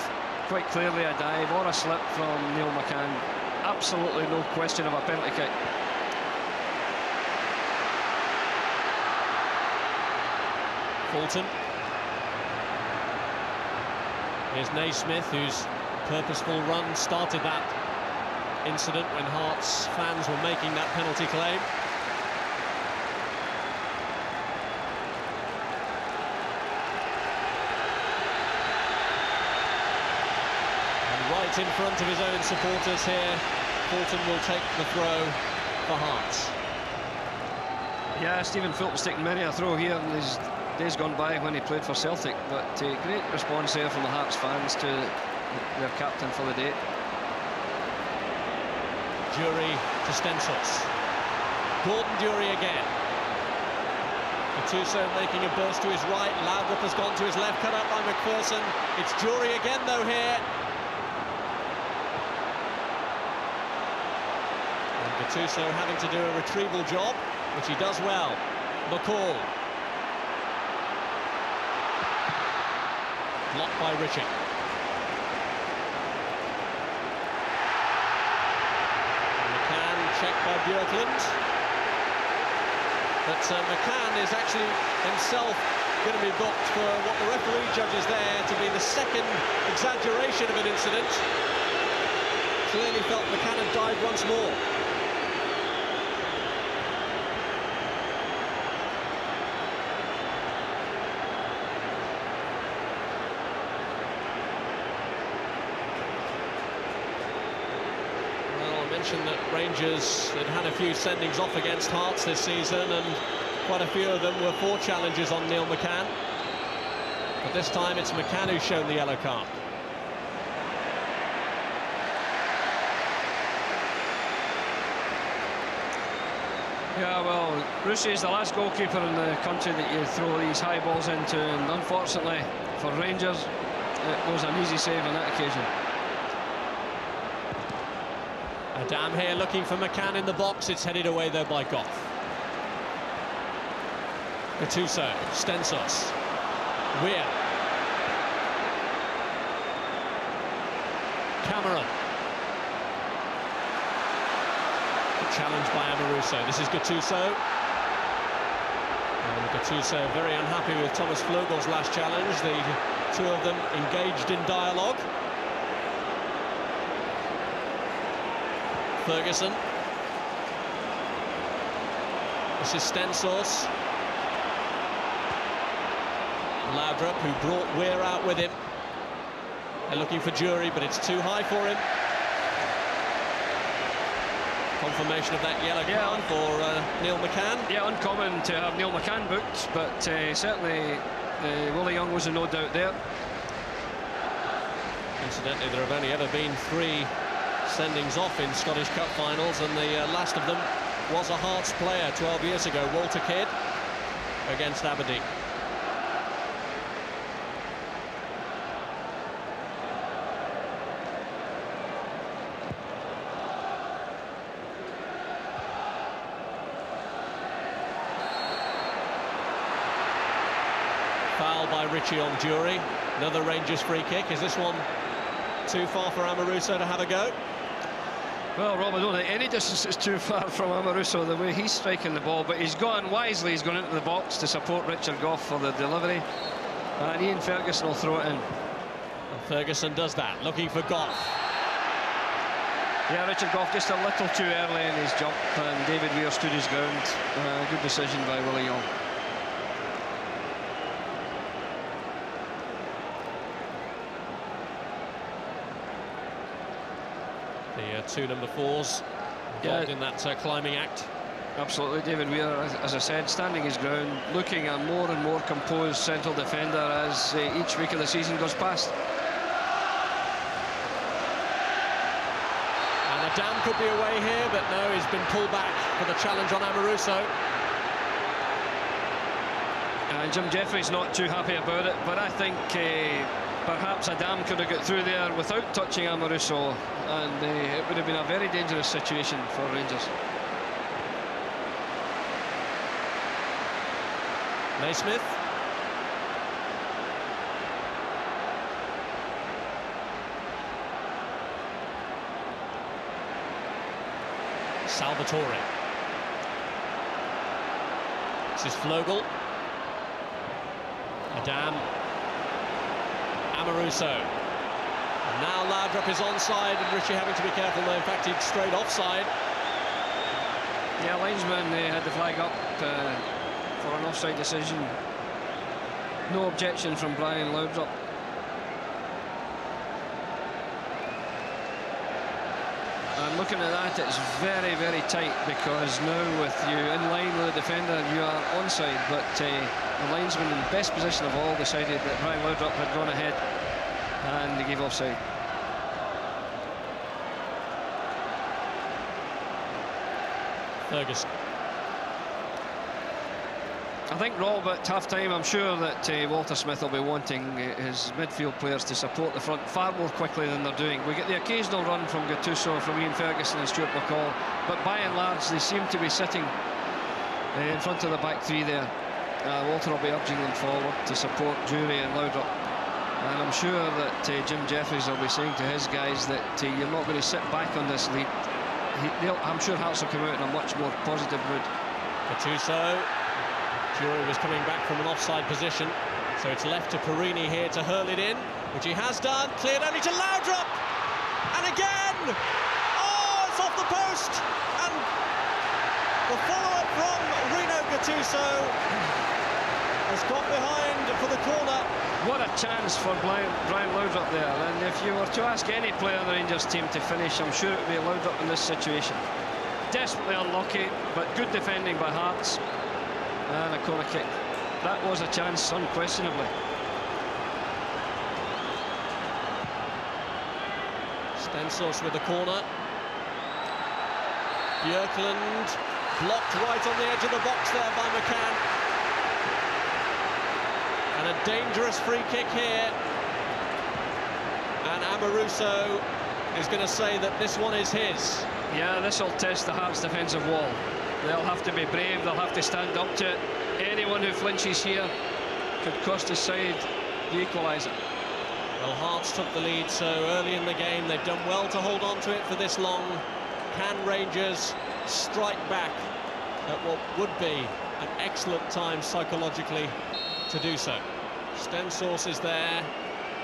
quite clearly a dive or a slip from Neil McCann. Absolutely no question of a penalty kick. Fulton. Here's Naismith, whose purposeful run started that incident when Hearts fans were making that penalty claim. Right in front of his own supporters here, Fulton will take the throw for Hearts. Yeah, Stephen Fulton's taken many a throw here in his days gone by when he played for Celtic, but great response there from the Hearts fans to their captain for the day. Dury to Stensels. Gordon Dury again. Gattuso making a burst to his right. Laudrup has gone to his left, cut out by McPherson. It's Dury again though here. Gattuso having to do a retrieval job, which he does well. McCall. Blocked by Ritchie. McCann checked by Björklund. But McCann is actually himself going to be booked for what the referee judges there to be the second exaggeration of an incident. Clearly felt McCann had dived once more. That Rangers had had a few sendings off against Hearts this season, and quite a few of them were for challenges on Neil McCann. But this time it's McCann who's shown the yellow card. Yeah, well, Rusey is the last goalkeeper in the country that you throw these high balls into, and unfortunately for Rangers, it was an easy save on that occasion. Adam here looking for McCann in the box. It's headed away though by Goff. Gattuso, Stensels, Weir, Cameron. Challenged by Amoruso. This is Gattuso. And Gattuso very unhappy with Thomas Flugel's last challenge. The two of them engaged in dialogue. Ferguson. This is Stensels. Laudrup, who brought Weir out with him. They're looking for Dury, but it's too high for him. Confirmation of that yellow card for Neil McCann. Yeah, uncommon to have Neil McCann booked, but certainly Willie Young was a no doubt there. Incidentally, there have only ever been 3 sendings off in Scottish Cup finals, and the last of them was a Hearts player 12 years ago, Walter Kidd, against Aberdeen. Foul by Ritchie on Dury. Another Rangers free kick. Is this one too far for Amoruso to have a go? Well, Rob, I don't think any distance is too far from Amoruso, the way he's striking the ball, but he's gone wisely. He's gone into the box to support Richard Goff for the delivery, and Ian Ferguson will throw it in. And Ferguson does that, looking for Goff. Yeah, Richard Goff just a little too early in his jump, and David Weir stood his ground. Good decision by Willie Young. The 2 number 4s involved in that climbing act. Absolutely, David Weir, as I said, standing his ground, looking a more and more composed central defender as each week of the season goes past. Dam could be away here, but no, he's been pulled back for the challenge on Amoruso. And Jim Jeffries not too happy about it, but I think perhaps Adam could have got through there without touching Amoruso, and it would have been a very dangerous situation for Rangers. Naismith. Salvatore. This is Flogel. Adam. Amoruso. And now Laudrup is onside, and Richie having to be careful. No, in fact, he's straight offside. Yeah, linesman had the flag up for an offside decision. No objection from Brian Laudrup. And looking at that, it's very, very tight, because now with you in line with the defender, you are onside, but the linesman in the best position of all decided that Brian Laudrup had gone ahead and they gave offside. Ferguson. I think, Rob, at half-time, I'm sure that Walter Smith will be wanting his midfield players to support the front far more quickly than they're doing. We get the occasional run from Gattuso, from Ian Ferguson and Stuart McCall, but by and large they seem to be sitting in front of the back three there. Walter will be urging them forward to support Jury and Laudrup. And I'm sure that Jim Jeffries will be saying to his guys that you're not going to sit back on this lead. I'm sure Hearts will come out in a much more positive mood. Gattuso. Jury was coming back from an offside position, so it's left to Perini here to hurl it in, which he has done. Cleared only to Laudrup, and again! Oh, it's off the post! And the follow-up from Rino Gattuso has got behind for the corner. What a chance for Brian Laudrup there, and if you were to ask any player on the Rangers team to finish, I'm sure it would be Laudrup in this situation. Desperately unlucky, but good defending by Hearts. And a corner kick. That was a chance, unquestionably. Stensos with the corner. Björklund blocked right on the edge of the box there by McCann. And a dangerous free kick here. And Amoruso is going to say that this one is his. Yeah, this will test the Hearts' defensive wall. They'll have to be brave, they'll have to stand up to it. Anyone who flinches here could cost his side the equaliser. Well, Hearts took the lead so early in the game. They've done well to hold on to it for this long. Can Rangers strike back at what would be an excellent time psychologically to do so? Stensos is there,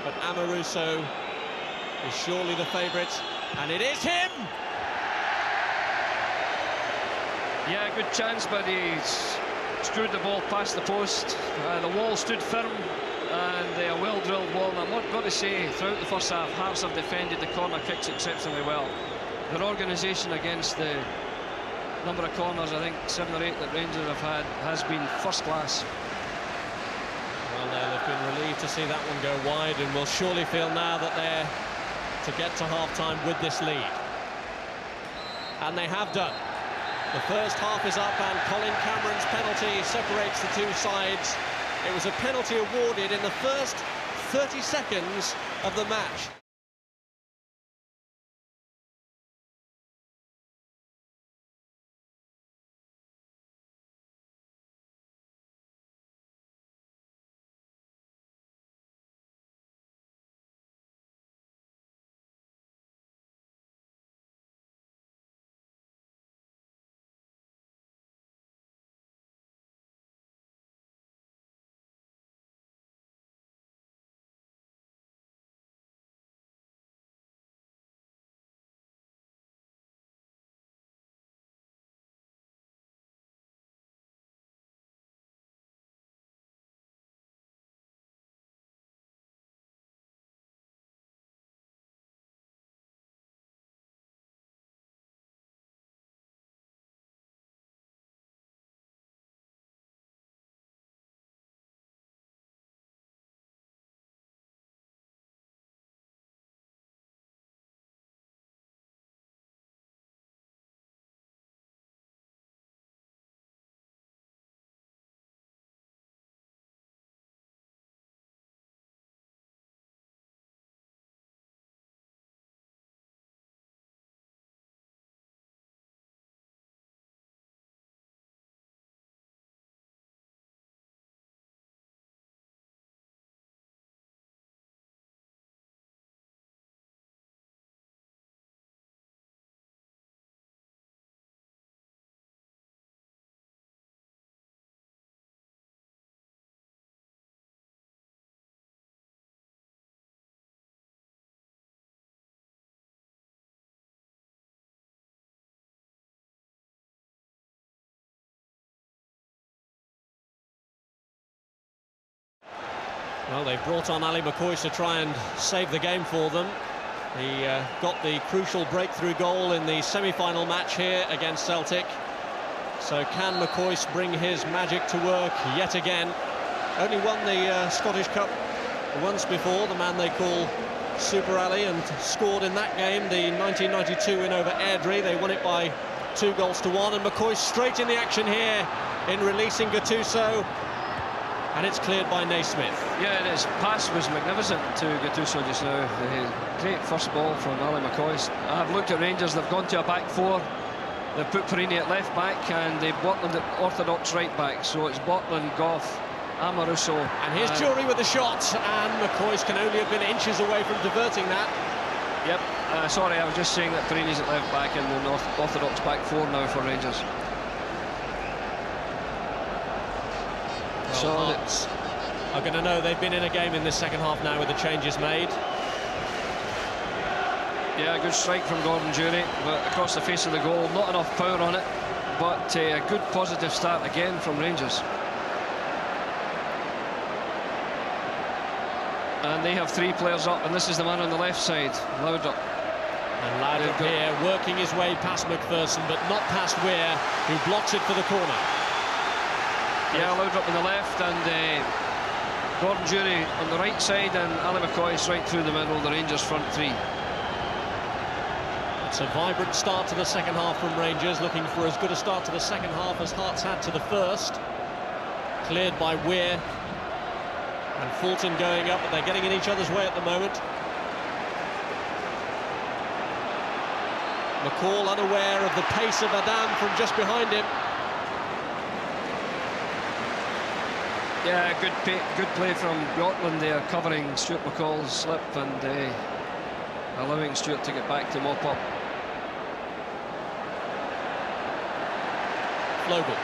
but Amoruso is surely the favourite, and it is him! Yeah, good chance, but he screwed the ball past the post. The wall stood firm, and a well-drilled wall. And I've got to say, throughout the first half, Hearts have defended the corner kicks exceptionally well. Their organisation against the number of corners, I think 7 or 8 that Rangers have had, has been first class. Well, they've been relieved to see that one go wide, and will surely feel now that they're to get to half-time with this lead. And they have done. The first half is up, and Colin Cameron's penalty separates the two sides. It was a penalty awarded in the first 30 seconds of the match. Well, they've brought on Ali McCoist to try and save the game for them. He got the crucial breakthrough goal in the semi-final match here against Celtic. So can McCoist bring his magic to work yet again? Only won the Scottish Cup once before, the man they call Super Ali, and scored in that game, the 1992 win over Airdrie. They won it by 2-1, and McCoist straight in the action here in releasing Gattuso, and it's cleared by Naismith. Yeah, and his pass was magnificent to Gattuso just now. Great first ball from Ali McCoist. I've looked at Rangers, they've gone to a back four. They've put Perini at left back and they've Botland at orthodox right back. So it's Botland, Goff, Amoruso. And here's Jury with the shot, and McCoist can only have been inches away from diverting that. Yep, sorry, I was just saying that Perini's at left back and the orthodox back four now for Rangers. Well, so Hearts are going to know they've been in a game in this second half now with the changes made. Yeah, a good strike from Gordon Jury, but across the face of the goal, not enough power on it, but a good positive start again from Rangers. And they have three players up, and this is the man on the left side, Laudrup. And Laudrup here working his way past McPherson, but not past Weir, who blocks it for the corner. Yeah, Laudrup on the left, and Gordon Jury on the right side, and Ali McCoist right through the middle, the Rangers front three. It's a vibrant start to the second half from Rangers, looking for as good a start to the second half as Hearts had to the first. Cleared by Weir. And Fulton going up, but they're getting in each other's way at the moment. McCall unaware of the pace of Adam from just behind him. Yeah, good play from Gotland there, covering Stuart McCall's slip and allowing Stuart to get back to mop up. Flogel.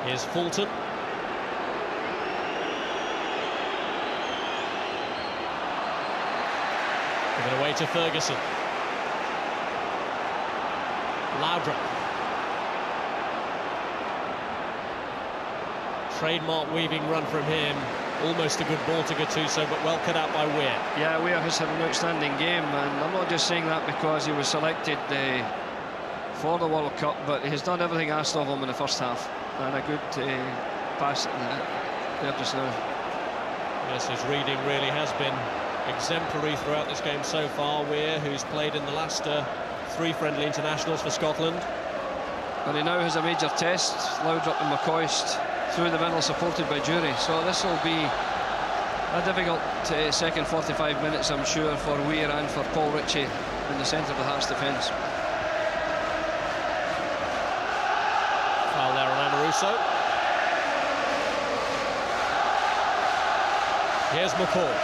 Here's Fulton. Given away to Ferguson. Laudrup. Trademark weaving run from him. Almost a good ball to Gattuso, but well cut out by Weir. Yeah, Weir has had an outstanding game, and I'm not just saying that because he was selected for the World Cup, but he's done everything asked of him in the first half, and a good pass there just now. Yes, his reading really has been exemplary throughout this game so far. Weir, who's played in the last 3 friendly internationals for Scotland. And he now has a major test, Laudrup and McCoist through the middle, supported by Jury. So this will be a difficult second 45 minutes, I'm sure, for Weir and for Paul Ritchie in the centre of the Hearts defence. Foul there on Amoruso. Here's McCall.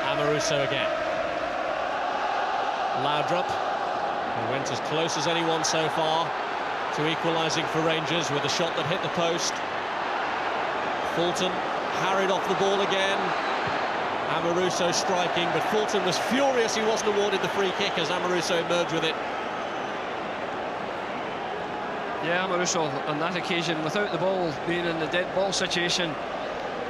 Amoruso again. Laudrup, who went as close as anyone so far to equalising for Rangers with a shot that hit the post. Fulton harried off the ball again. Amoruso striking, but Fulton was furious he wasn't awarded the free kick as Amoruso emerged with it. Yeah, Amoruso on that occasion, without the ball being in the dead ball situation,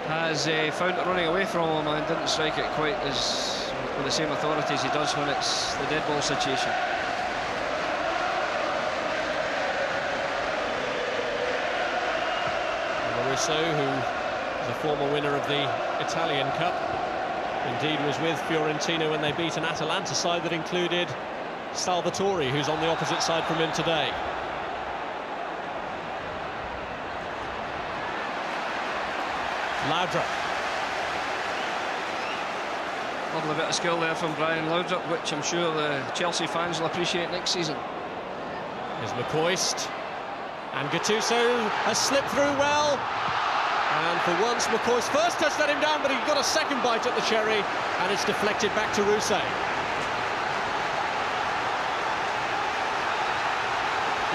has found it running away from him and didn't strike it quite as with the same authority as he does when it's the dead ball situation. Amoruso, who is a former winner of the Italian Cup, indeed was with Fiorentina when they beat an Atalanta side that included Salvatore, who's on the opposite side from him today. Laudrup. Lovely bit of skill there from Brian Laudrup, which I'm sure the Chelsea fans will appreciate next season. Here's McCoist. And Gattuso has slipped through well. And for once, McCoist first has let him down, but he got a second bite at the cherry, and it's deflected back to Rousset.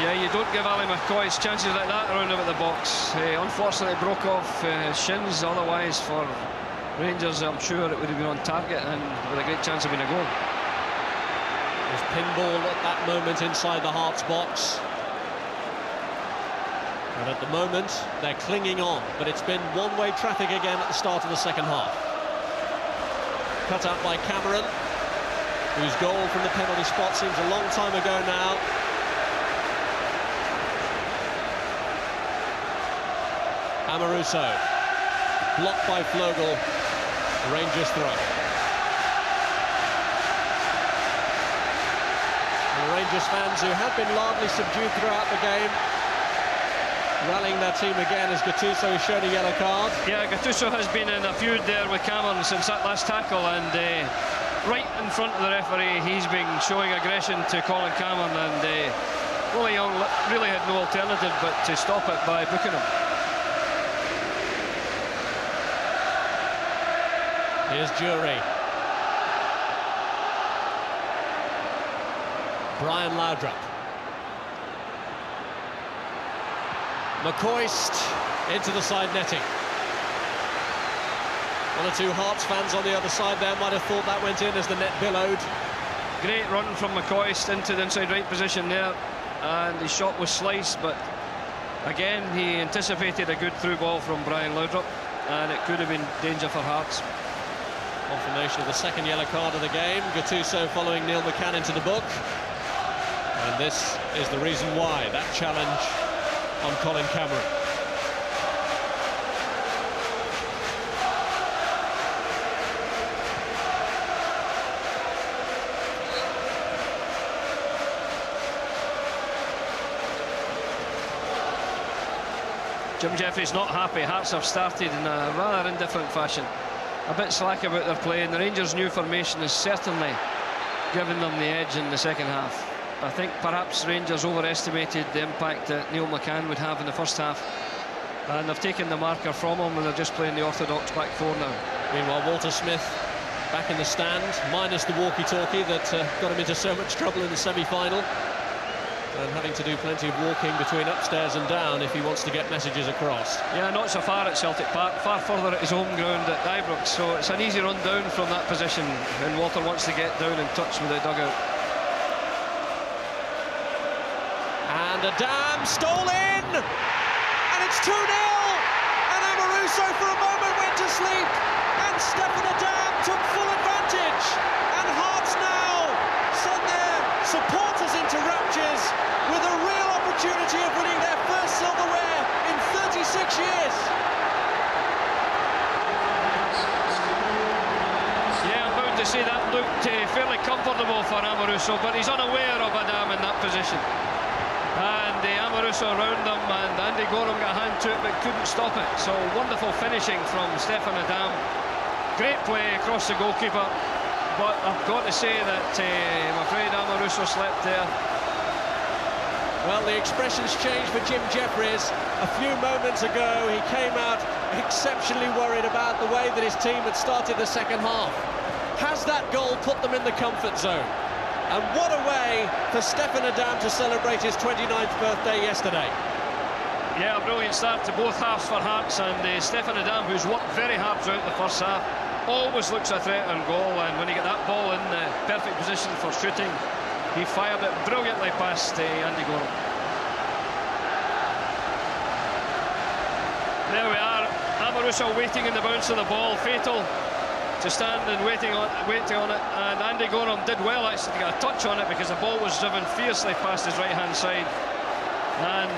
Yeah, you don't give Ali McCoist chances like that around about the box. Unfortunately, broke off his shins. Otherwise, for Rangers, I'm sure it would have been on target and with a great chance of being a goal. There's pinball at that moment inside the Hearts box. And at the moment, they're clinging on, but it's been one-way traffic again at the start of the second half. Cut out by Cameron, whose goal from the penalty spot seems a long time ago now. Amoruso, blocked by Flogel, Rangers throw. The Rangers fans, who have been largely subdued throughout the game, rallying their team again as Gattuso has shown a yellow card. Yeah, Gattuso has been in a feud there with Cameron since that last tackle, and right in front of the referee, he's been showing aggression to Colin Cameron, and Willie Young really had no alternative but to stop it by booking him. Here's Jury. Brian Laudrup. McCoist into the side netting. One or two Hearts fans on the other side there might have thought that went in as the net billowed. Great run from McCoist into the inside right position there, and his shot was sliced, but again he anticipated a good through ball from Brian Laudrup, and it could have been danger for Hearts. Confirmation of the second yellow card of the game. Gattuso following Neil McCann into the book, and this is the reason why, that challenge on Colin Cameron. Jim Jeffries not happy. Hearts have started in a rather indifferent fashion, a bit slack about their play, and the Rangers' new formation has certainly given them the edge in the second half. I think perhaps Rangers overestimated the impact that Neil McCann would have in the first half, and they've taken the marker from him, and they're just playing the orthodox back four now. Meanwhile, Walter Smith back in the stand, minus the walkie-talkie that got him into so much trouble in the semi-final, and having to do plenty of walking between upstairs and down if he wants to get messages across. Yeah, not so far at Celtic Park, far further at his home ground at Ibrox, so it's an easy run down from that position, and Walter wants to get down in touch with the dugout. And Adam stole in, and it's 2-0, and Amoruso for a moment went to sleep, and Stefan Adam took full advantage, and Hearts now send their supporters into raptures with a real opportunity of winning their first silverware in 36 years. Yeah, I'm bound to say that looked fairly comfortable for Amoruso, but he's unaware of Adam in that position. And Amoruso around them, and Andy Gorham got a hand to it but couldn't stop it. So wonderful finishing from Stefan Adam. Great play across the goalkeeper, but I've got to say that I'm afraid Amoruso slept there. Well, the expressions changed for Jim Jeffries. A few moments ago he came out exceptionally worried about the way that his team had started the second half. Has that goal put them in the comfort zone? And what a way for Stefan Adam to celebrate his 29th birthday yesterday. Yeah, a brilliant start to both halves for Hearts, and Stefan Adam, who's worked very hard throughout the first half, always looks a threat on goal, and when he got that ball in the perfect position for shooting, he fired it brilliantly past Andy Gorham. There we are, Amoruso waiting in the bounce of the ball, fatal to stand and waiting on it, and Andy Gorham did well actually to get a touch on it because the ball was driven fiercely past his right-hand side, and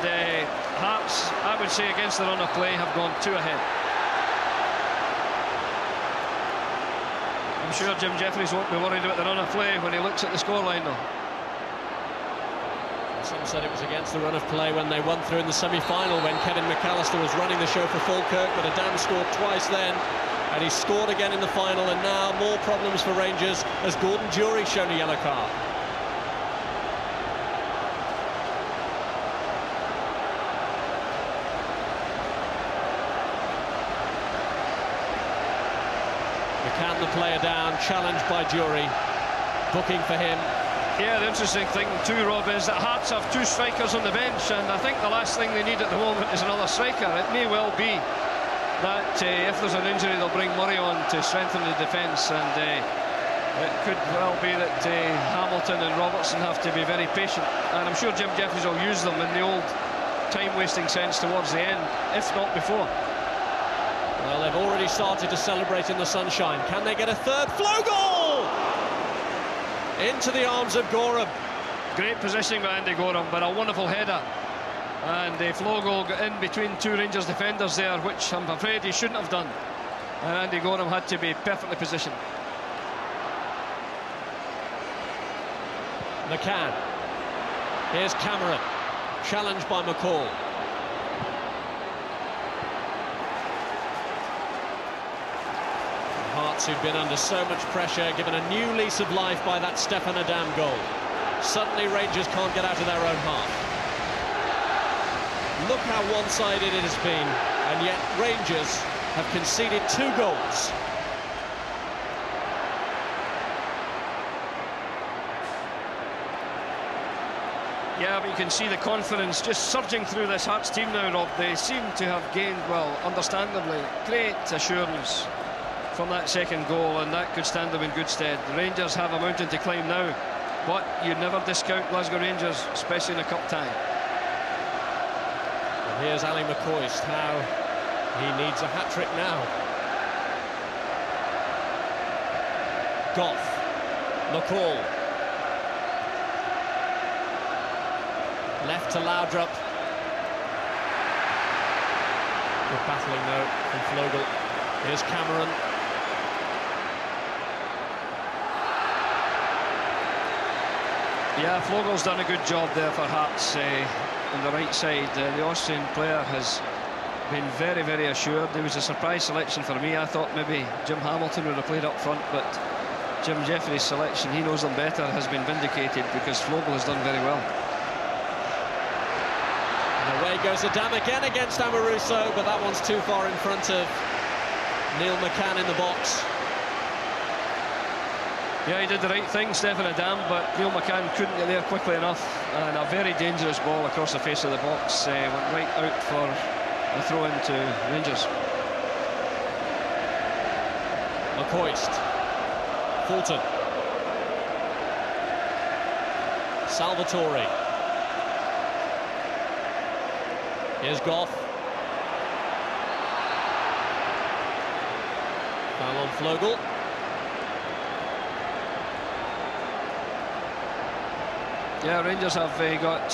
Hearts, I would say, against the run of play, have gone 2 ahead. I'm sure Jim Jeffries won't be worried about the run of play when he looks at the scoreline though. Some said it was against the run of play when they won through in the semi-final, when Kevin McAllister was running the show for Falkirk, but Adam scored twice then. And he scored again in the final, and now more problems for Rangers as Gordon Jury shown a yellow card. McCann, the player down, challenged by Jury, booking for him. Yeah, the interesting thing too, Rob, is that Hearts have 2 strikers on the bench, and I think the last thing they need at the moment is another striker. It may well be that if there's an injury, they'll bring Murray on to strengthen the defence, and it could well be that Hamilton and Robertson have to be very patient, and I'm sure Jim Jeffries will use them in the old time-wasting sense towards the end, if not before. Well, they've already started to celebrate in the sunshine. Can they get a third? Flow goal! Into the arms of Gorham. Great positioning by Andy Gorham, but a wonderful header. And Flo goal got in between two Rangers defenders there, which I'm afraid he shouldn't have done. And Andy Gorham had to be perfectly positioned. McCann. Here's Cameron. Challenged by McCall. Hearts, who've been under so much pressure, given a new lease of life by that Stefan Adam goal. Suddenly Rangers can't get out of their own half. Look how one-sided it has been, and yet Rangers have conceded 2 goals. Yeah, but you can see the confidence just surging through this Hearts team now, Rob. They seem to have gained, well, understandably, great assurance from that second goal, and that could stand them in good stead. The Rangers have a mountain to climb now, but you never discount Glasgow Rangers, especially in a cup tie. And here's Ali McCoist, how he needs a hat-trick now. Goff, McCall. Left to Laudrup. Good battling though from Flogel. Here's Cameron. Yeah, Flogel's done a good job there for Hearts on the right side. The Austrian player has been very, very assured. There was a surprise selection for me. I thought maybe Jim Hamilton would have played up front, but Jim Jeffrey's selection, he knows them better, has been vindicated because Flogel has done very well. Away goes Adam again against Amoruso, but that one's too far in front of Neil McCann in the box. Yeah, he did the right thing, Stefan Adam, but Neil McCann couldn't get there quickly enough, and a very dangerous ball across the face of the box went right out for a throw-in to Rangers. McCoist. Fulton. Salvatore. Here's Goff. Foul on Flogel. Yeah, Rangers have got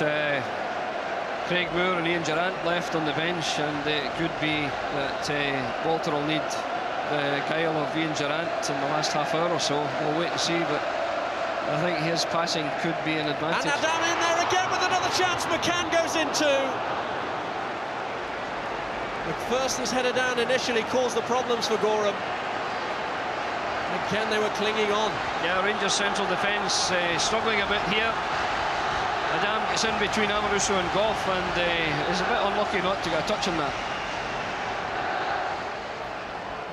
Craig Moore and Ian Durrant left on the bench, and it could be that Walter will need the guile of Ian Durrant in the last half hour or so. We'll wait and see, but I think his passing could be an advantage. And Adam in there again with another chance. McCann goes in too. McPherson's header down initially caused the problems for Gorham. Again, they were clinging on. Yeah, Rangers central defence struggling a bit here. Adam gets in between Amoruso and Goff, and is a bit unlucky not to get a touch on that.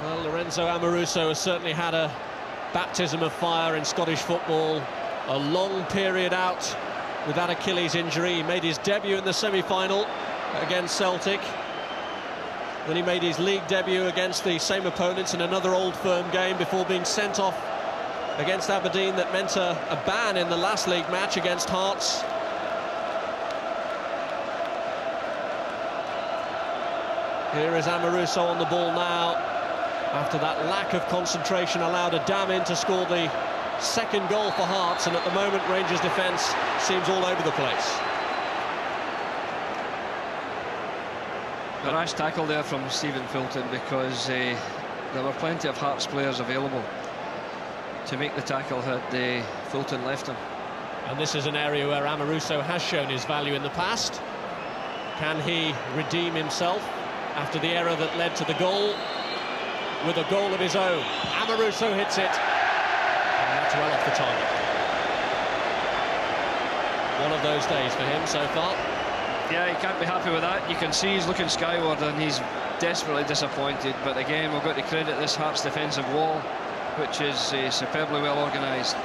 Well, Lorenzo Amoruso has certainly had a baptism of fire in Scottish football. A long period out with that Achilles injury. He made his debut in the semi-final against Celtic. Then he made his league debut against the same opponents in another Old Firm game before being sent off against Aberdeen. That meant a ban in the last league match against Hearts. Here is Amoruso on the ball now, after that lack of concentration allowed Adam in to score the second goal for Hearts, and at the moment Rangers defence seems all over the place. A rash tackle there from Stephen Fulton, because there were plenty of Hearts players available to make the tackle had Fulton left him. And this is an area where Amoruso has shown his value in the past. Can he redeem himself after the error that led to the goal with a goal of his own? Amoruso hits it, and that's well off the target. One of those days for him so far. Yeah, he can't be happy with that. You can see he's looking skyward and he's desperately disappointed. But again, we've got to credit this Hearts defensive wall, which is superbly well organised.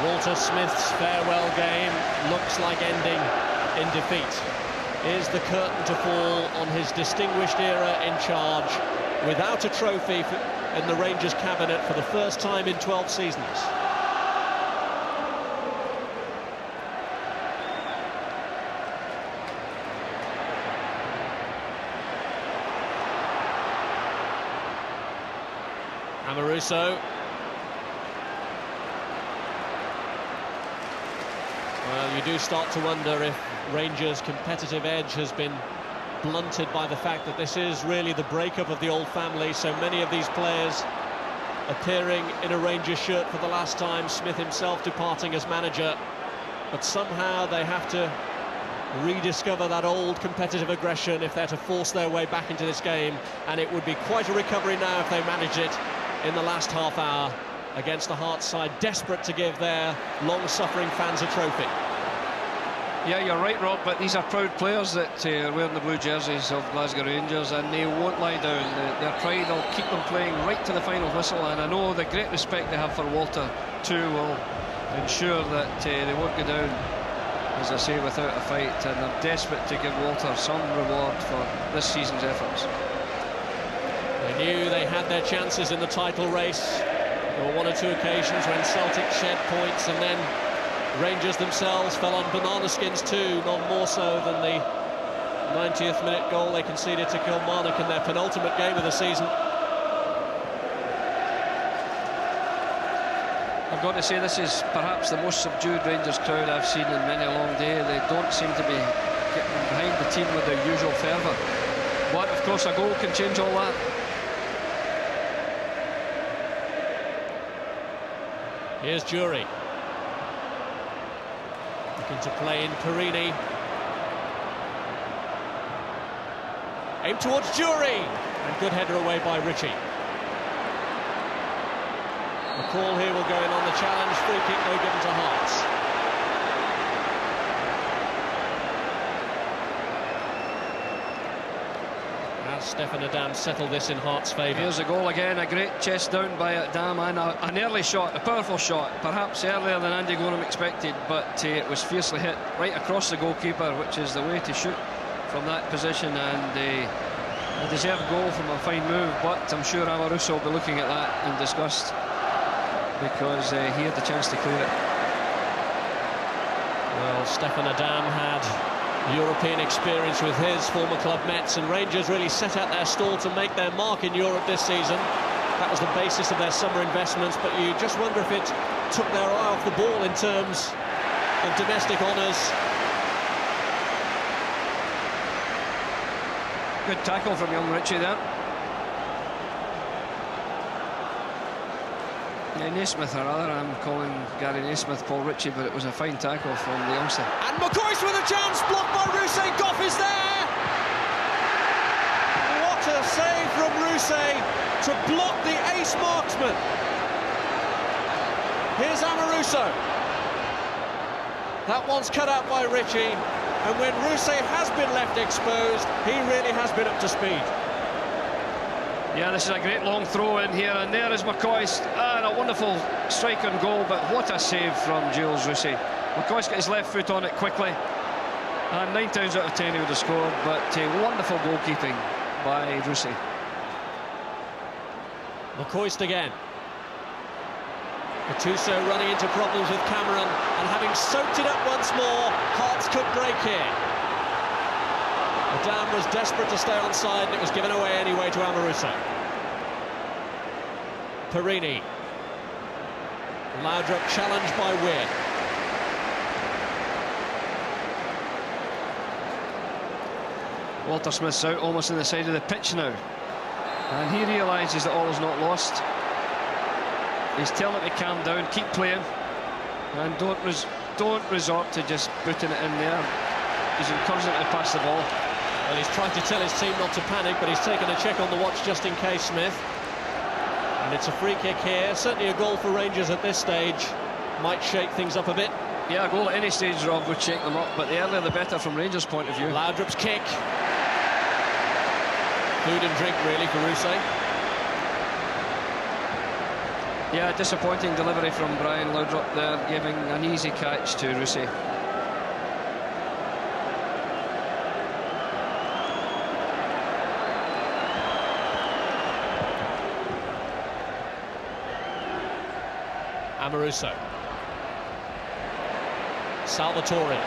Walter Smith's farewell game looks like ending in defeat. Is the curtain to fall on his distinguished era in charge without a trophy in the Rangers cabinet for the first time in 12 seasons? Amoruso. Well, you do start to wonder if Rangers' competitive edge has been blunted by the fact that this is really the breakup of the old family. So many of these players appearing in a Rangers shirt for the last time, Smith himself departing as manager, but somehow they have to rediscover that old competitive aggression if they're to force their way back into this game, and it would be quite a recovery now if they manage it in the last half hour against the Hearts side, desperate to give their long-suffering fans a trophy. Yeah, you're right, Rob, but these are proud players that are wearing the blue jerseys of Glasgow Rangers, and they won't lie down. Their pride will keep them playing right to the final whistle, and I know the great respect they have for Walter too will ensure that they won't go down, as I say, without a fight, and they're desperate to give Walter some reward for this season's efforts. They knew they had their chances in the title race. There were one or two occasions when Celtic shed points, and then Rangers themselves fell on banana skins too, none more so than the 90th minute goal they conceded to Kilmarnock in their penultimate game of the season. I've got to say, this is perhaps the most subdued Rangers crowd I've seen in many a long day. They don't seem to be getting behind the team with their usual fervour. But, of course, a goal can change all that. Here's Jury. Looking to play in Perini. Aim towards Jury. And good header away by Ritchie. The call here will go in on the challenge. Free kick, no given to Hearts. As Stefan Adam settled this in Hearts' favour. Here's a goal again, a great chest down by Adam, and an early shot, a powerful shot, perhaps earlier than Andy Gorham expected, but it was fiercely hit right across the goalkeeper, which is the way to shoot from that position, and a deserved goal from a fine move, but I'm sure Amoruso will be looking at that in disgust, because he had the chance to clear it. Well, Stefan Adam had European experience with his former club Metz, and Rangers really set out their stall to make their mark in Europe this season. That was the basis of their summer investments, but you just wonder if it took their eye off the ball in terms of domestic honours. Good tackle from young Ritchie there. Yeah, Naismith, or rather, I'm calling Gary Naismith Paul Ritchie, but it was a fine tackle from the youngster. And McCoist with a chance, blocked by Rousset. Goff is there! What a save from Rousset to block the ace marksman. Here's Amoruso. That one's cut out by Ritchie, and when Rousset has been left exposed, he really has been up to speed. Yeah, this is a great long throw in here, and there is McCoist, and a wonderful strike on goal, but what a save from Gilles Rousset. McCoist got his left foot on it quickly, and 9 times out of 10 he would have scored, but wonderful goalkeeping by Rousset. McCoist again. Gattuso running into problems with Cameron, and having soaked it up once more, Hearts could break here. Adam was desperate to stay onside, and it was given away anyway to Amoruso. Perini. Laudrup challenged by Weir. Walter Smith's out almost on the side of the pitch now, and he realises that all is not lost. He's telling him to calm down, keep playing, and don't resort to just putting it in there. He's encouraging him to pass the ball. Well, he's tried to tell his team not to panic, but he's taken a check on the watch just in case, Smith. And it's a free kick here. Certainly a goal for Rangers at this stage might shake things up a bit. Yeah, a goal at any stage, Rob, would shake them up, but the earlier the better from Rangers' point of view. Laudrup's kick. Food and drink, really, for Rousset. Yeah, disappointing delivery from Brian Laudrup there, giving an easy catch to Rousset. Amoruso. Salvatore.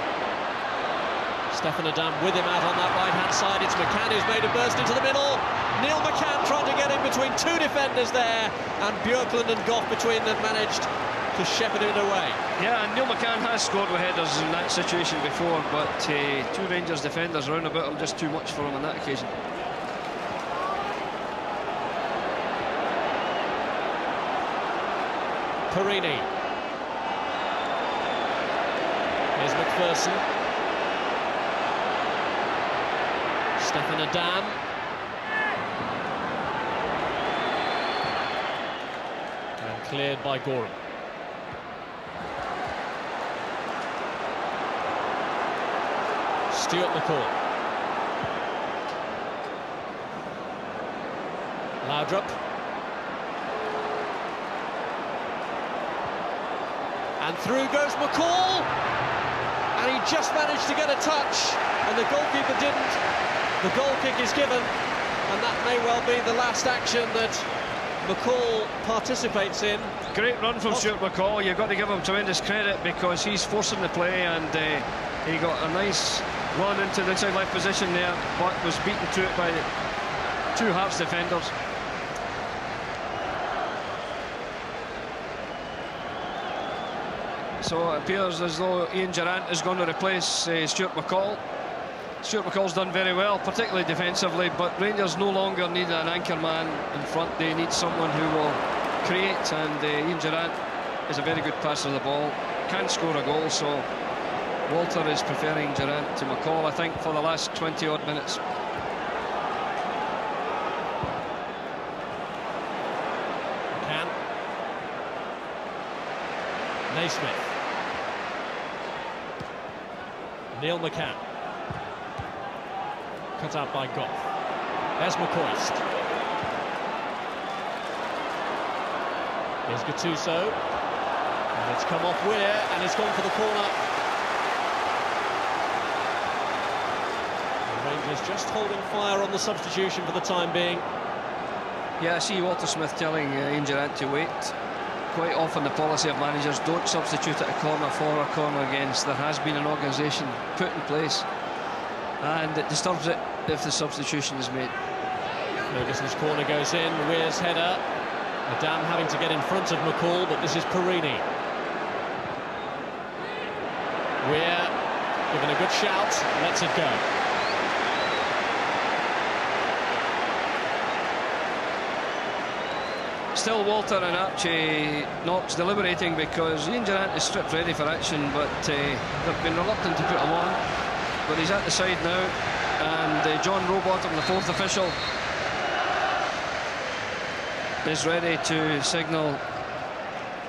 Stefan Adam with him out on that right-hand side. It's McCann who's made a burst into the middle. Neil McCann trying to get in between two defenders there, and Björklund and Goff between them managed to shepherd it away. Yeah, and Neil McCann has scored with headers in that situation before, but two Rangers defenders round about him, just too much for him on that occasion. Perini. Here's McPherson. Stefan Adam. And cleared by Gorham. Stuart McCall. Laudrup. And through goes McCall. And he just managed to get a touch, and the goalkeeper didn't. The goal kick is given, and that may well be the last action that McCall participates in. Great run from Stuart McCall. You've got to give him tremendous credit, because he's forcing the play, and he got a nice run into the inside left position there, but was beaten to it by two Hearts defenders. So it appears as though Ian Durrant is going to replace Stuart McCall. Stuart McCall's done very well, particularly defensively, but Rangers no longer need an anchor man in front. They need someone who will create, and Ian Durrant is a very good passer of the ball, can score a goal, so Walter is preferring Durrant to McCall, I think, for the last 20-odd minutes. McCann. Naismith. Neil McCann. Cut out by Goff. There's McCoist. Here's Gattuso. And it's come off Weir, and it's gone for the corner. The Rangers just holding fire on the substitution for the time being. Yeah, I see Walter Smith telling Ian Durrant to wait. Quite often the policy of managers, don't substitute at a corner for a corner against. There has been an organisation put in place, and it disturbs it if the substitution is made. Ferguson's corner goes in, Weir's header. Adam having to get in front of McCall, but this is Perini. Weir giving a good shout, lets it go. Still Walter and Archie Knox deliberating, because Ian Durrant is stripped ready for action, but they've been reluctant to put him on. But he's at the side now, and John Rowbottom, the fourth official, is ready to signal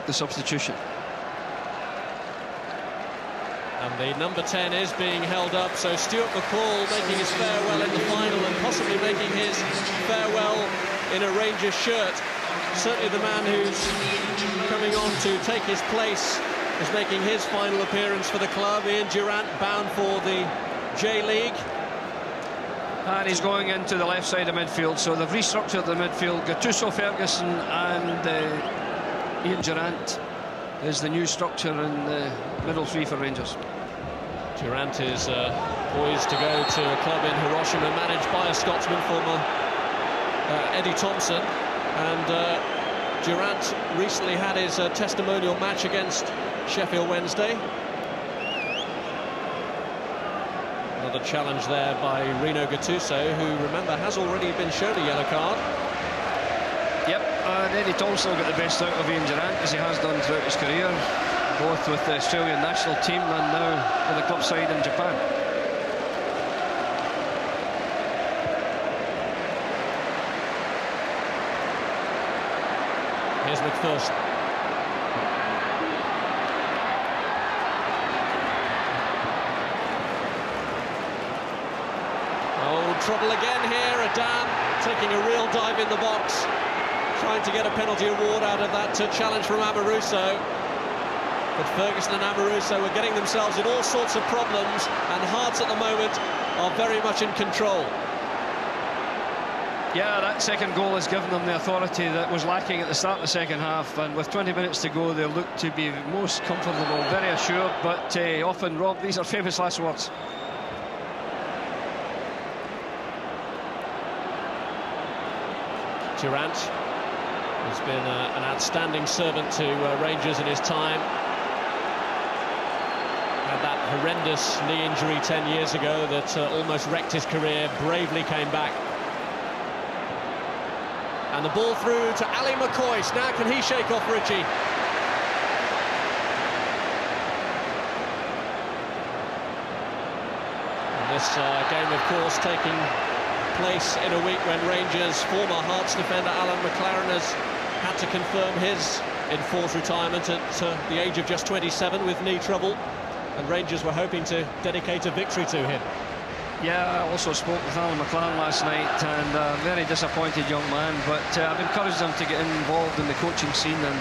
the substitution. And the number 10 is being held up, so Stuart McCall making his farewell in the final, and possibly making his farewell in a Rangers shirt. Certainly the man who's coming on to take his place is making his final appearance for the club. Ian Durrant, bound for the J-League. And he's going into the left side of midfield, so they've restructured the midfield. Gattuso, Ferguson and Ian Durrant is the new structure in the middle three for Rangers. Durrant is poised to go to a club in Hiroshima managed by a Scotsman, former Eddie Thompson. And Durrant recently had his testimonial match against Sheffield Wednesday. Another challenge there by Rino Gattuso, who, remember, has already been shown a yellow card. Yep, and Eddie Thompson will get the best out of Ian Durrant, as he has done throughout his career, both with the Australian national team and now with the club side in Japan. Here's McPherson. Oh, trouble again here. Adam taking a real dive in the box, trying to get a penalty award out of that challenge from Amoruso. But Ferguson and Amoruso were getting themselves in all sorts of problems, and Hearts at the moment are very much in control. Yeah, that second goal has given them the authority that was lacking at the start of the second half, and with 20 minutes to go they look to be most comfortable, very assured, but often, Rob, these are famous last words. Durant has been an outstanding servant to Rangers in his time. Had that horrendous knee injury 10 years ago that almost wrecked his career, bravely came back. And the ball through to Ali McCoist. Now can he shake off Richie? And this game, of course, taking place in a week when Rangers' former Hearts defender Alan McLaren has had to confirm his enforced retirement at the age of just 27 with knee trouble, and Rangers were hoping to dedicate a victory to him. Yeah, I also spoke with Alan McLaren last night, and a very disappointed young man, but I've encouraged him to get involved in the coaching scene, and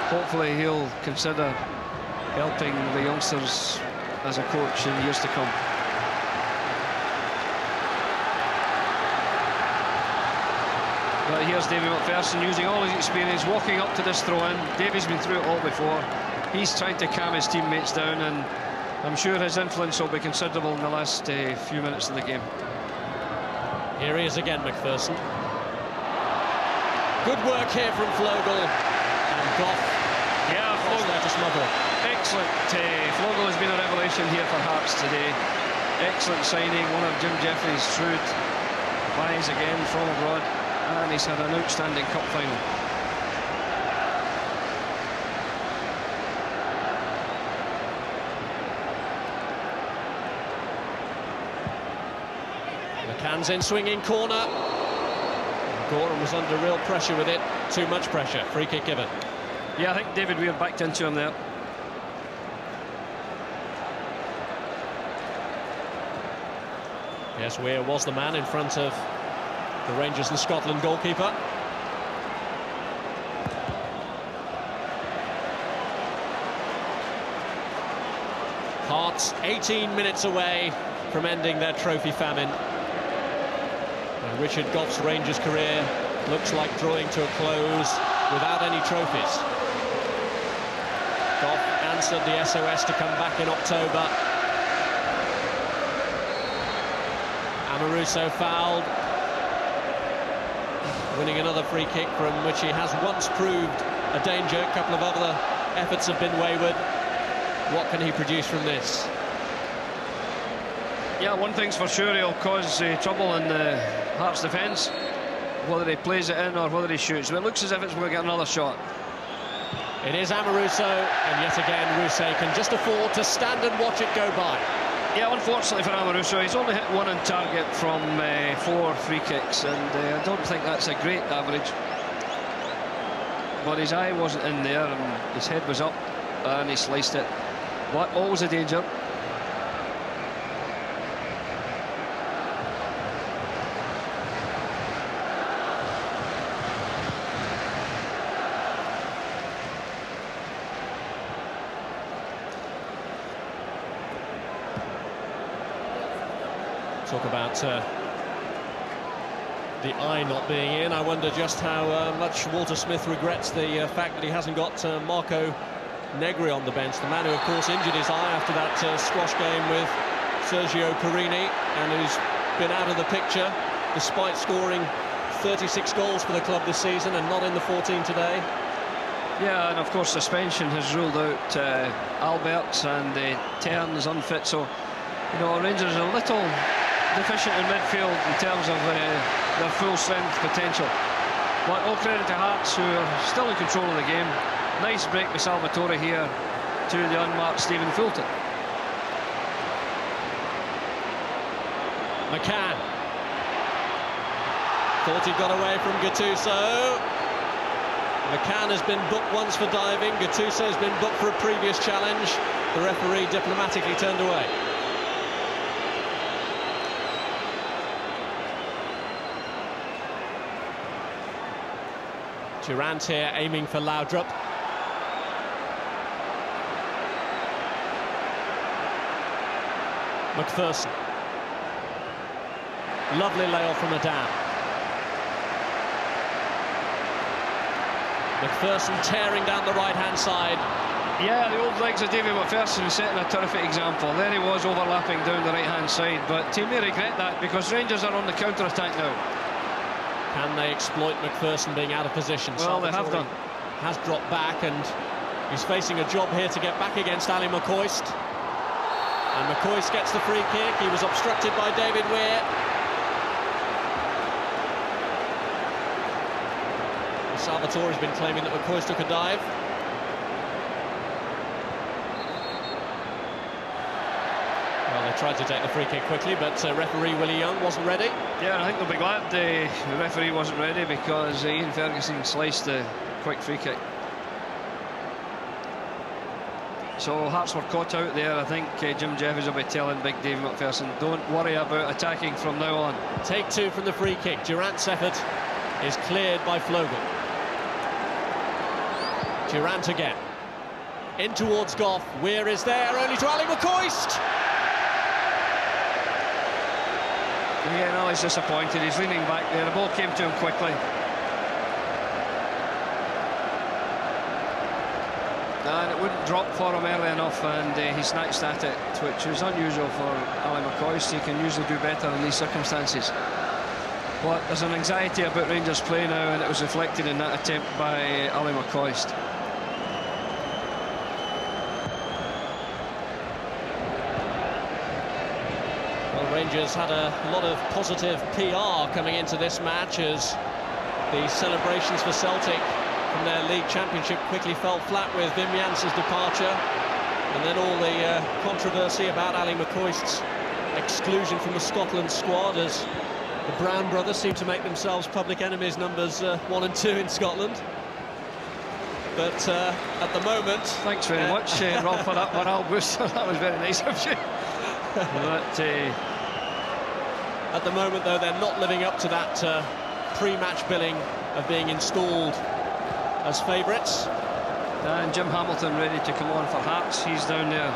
hopefully he'll consider helping the youngsters as a coach in years to come. But here's Davy McPherson using all his experience, walking up to this throw-in. Davy's been through it all before. He's trying to calm his teammates down, and I'm sure his influence will be considerable in the last few minutes of the game. Here he is again, McPherson. Good work here from Flogel. And Goff. Yeah, Flogel there to smother it. Excellent. Flogel has been a revelation here for Hearts today. Excellent signing, one of Jim Jeffries' shrewd buys again from abroad. And he's had an outstanding cup final. McCann's in swinging corner. Gorham was under real pressure with it. Too much pressure. Free kick given. Yeah, I think David Weir backed into him there. Yes, Weir was the man in front of the Rangers and Scotland goalkeeper. Hearts 18 minutes away from ending their trophy famine. And Richard Goff's Rangers career looks like drawing to a close without any trophies. Goff answered the SOS to come back in October. Amoruso fouled, winning another free kick from which he has once proved a danger. A couple of other efforts have been wayward. What can he produce from this? Yeah, one thing's for sure, he'll cause trouble in the Hearts defence, whether he plays it in or whether he shoots. But it looks as if it's going to get another shot. It is Amoruso, and yet again Rousset can just afford to stand and watch it go by. Yeah, unfortunately for Amoruso, he's only hit one on target from 4 free kicks, and I don't think that's a great average. But his eye wasn't in there, and his head was up, and he sliced it. But always a danger. Talk about the eye not being in. I wonder just how much Walter Smith regrets the fact that he hasn't got Marco Negri on the bench, the man who of course injured his eye after that squash game with Sergio Perini, and who's been out of the picture despite scoring 36 goals for the club this season and not in the 14 today. Yeah, and of course suspension has ruled out Alberts, and Tern's unfit, so you know Rangers are a little deficient in midfield in terms of their full strength potential. But all credit to Hearts, who are still in control of the game. Nice break by Salvatore here to the unmarked Stephen Fulton. McCann thought he got away from Gattuso. McCann has been booked once for diving. Gattuso has been booked for a previous challenge. The referee diplomatically turned away. Durant here aiming for Laudrup. McPherson. Lovely layoff from Adam. McPherson tearing down the right-hand side. Yeah, the old legs of Davy McPherson setting a terrific example. There he was overlapping down the right-hand side, but he may regret that because Rangers are on the counter-attack now. Can they exploit McPherson being out of position? Well, they have done. Has dropped back, and he's facing a job here to get back against Ali McCoist. And McCoist gets the free kick. He was obstructed by David Weir. Salvatore's been claiming that McCoist took a dive. Well, they tried to take the free kick quickly, but referee Willie Young wasn't ready. Yeah, I think they'll be glad the referee wasn't ready, because Ian Ferguson sliced the quick free kick. So Hearts were caught out there. I think Jim Jeffries will be telling Big Dave McPherson, don't worry about attacking from now on. Take two from the free kick. Durant's effort is cleared by Flogel. Durant again. In towards Goff. Weir is there, only to Ali McCoist. Yeah, no, he's disappointed. He's leaning back there. The ball came to him quickly. And it wouldn't drop for him early enough, and he snatched at it, which was unusual for Ali McCoist. He can usually do better in these circumstances. But there's an anxiety about Rangers play now, and it was reflected in that attempt by Ali McCoist. Well, Rangers had a lot of positive PR coming into this match, as the celebrations for Celtic from their league championship quickly fell flat with Wim Jansen's departure, and then all the controversy about Ali McCoist's exclusion from the Scotland squad, as the Brown brothers seem to make themselves public enemies numbers 1 and 2 in Scotland. But at the moment... Thanks very much, Rob, for that morale booster. That was very nice of you. But, at the moment, though, they're not living up to that pre-match billing of being installed as favourites. And Jim Hamilton ready to come on for Hearts. He's down there.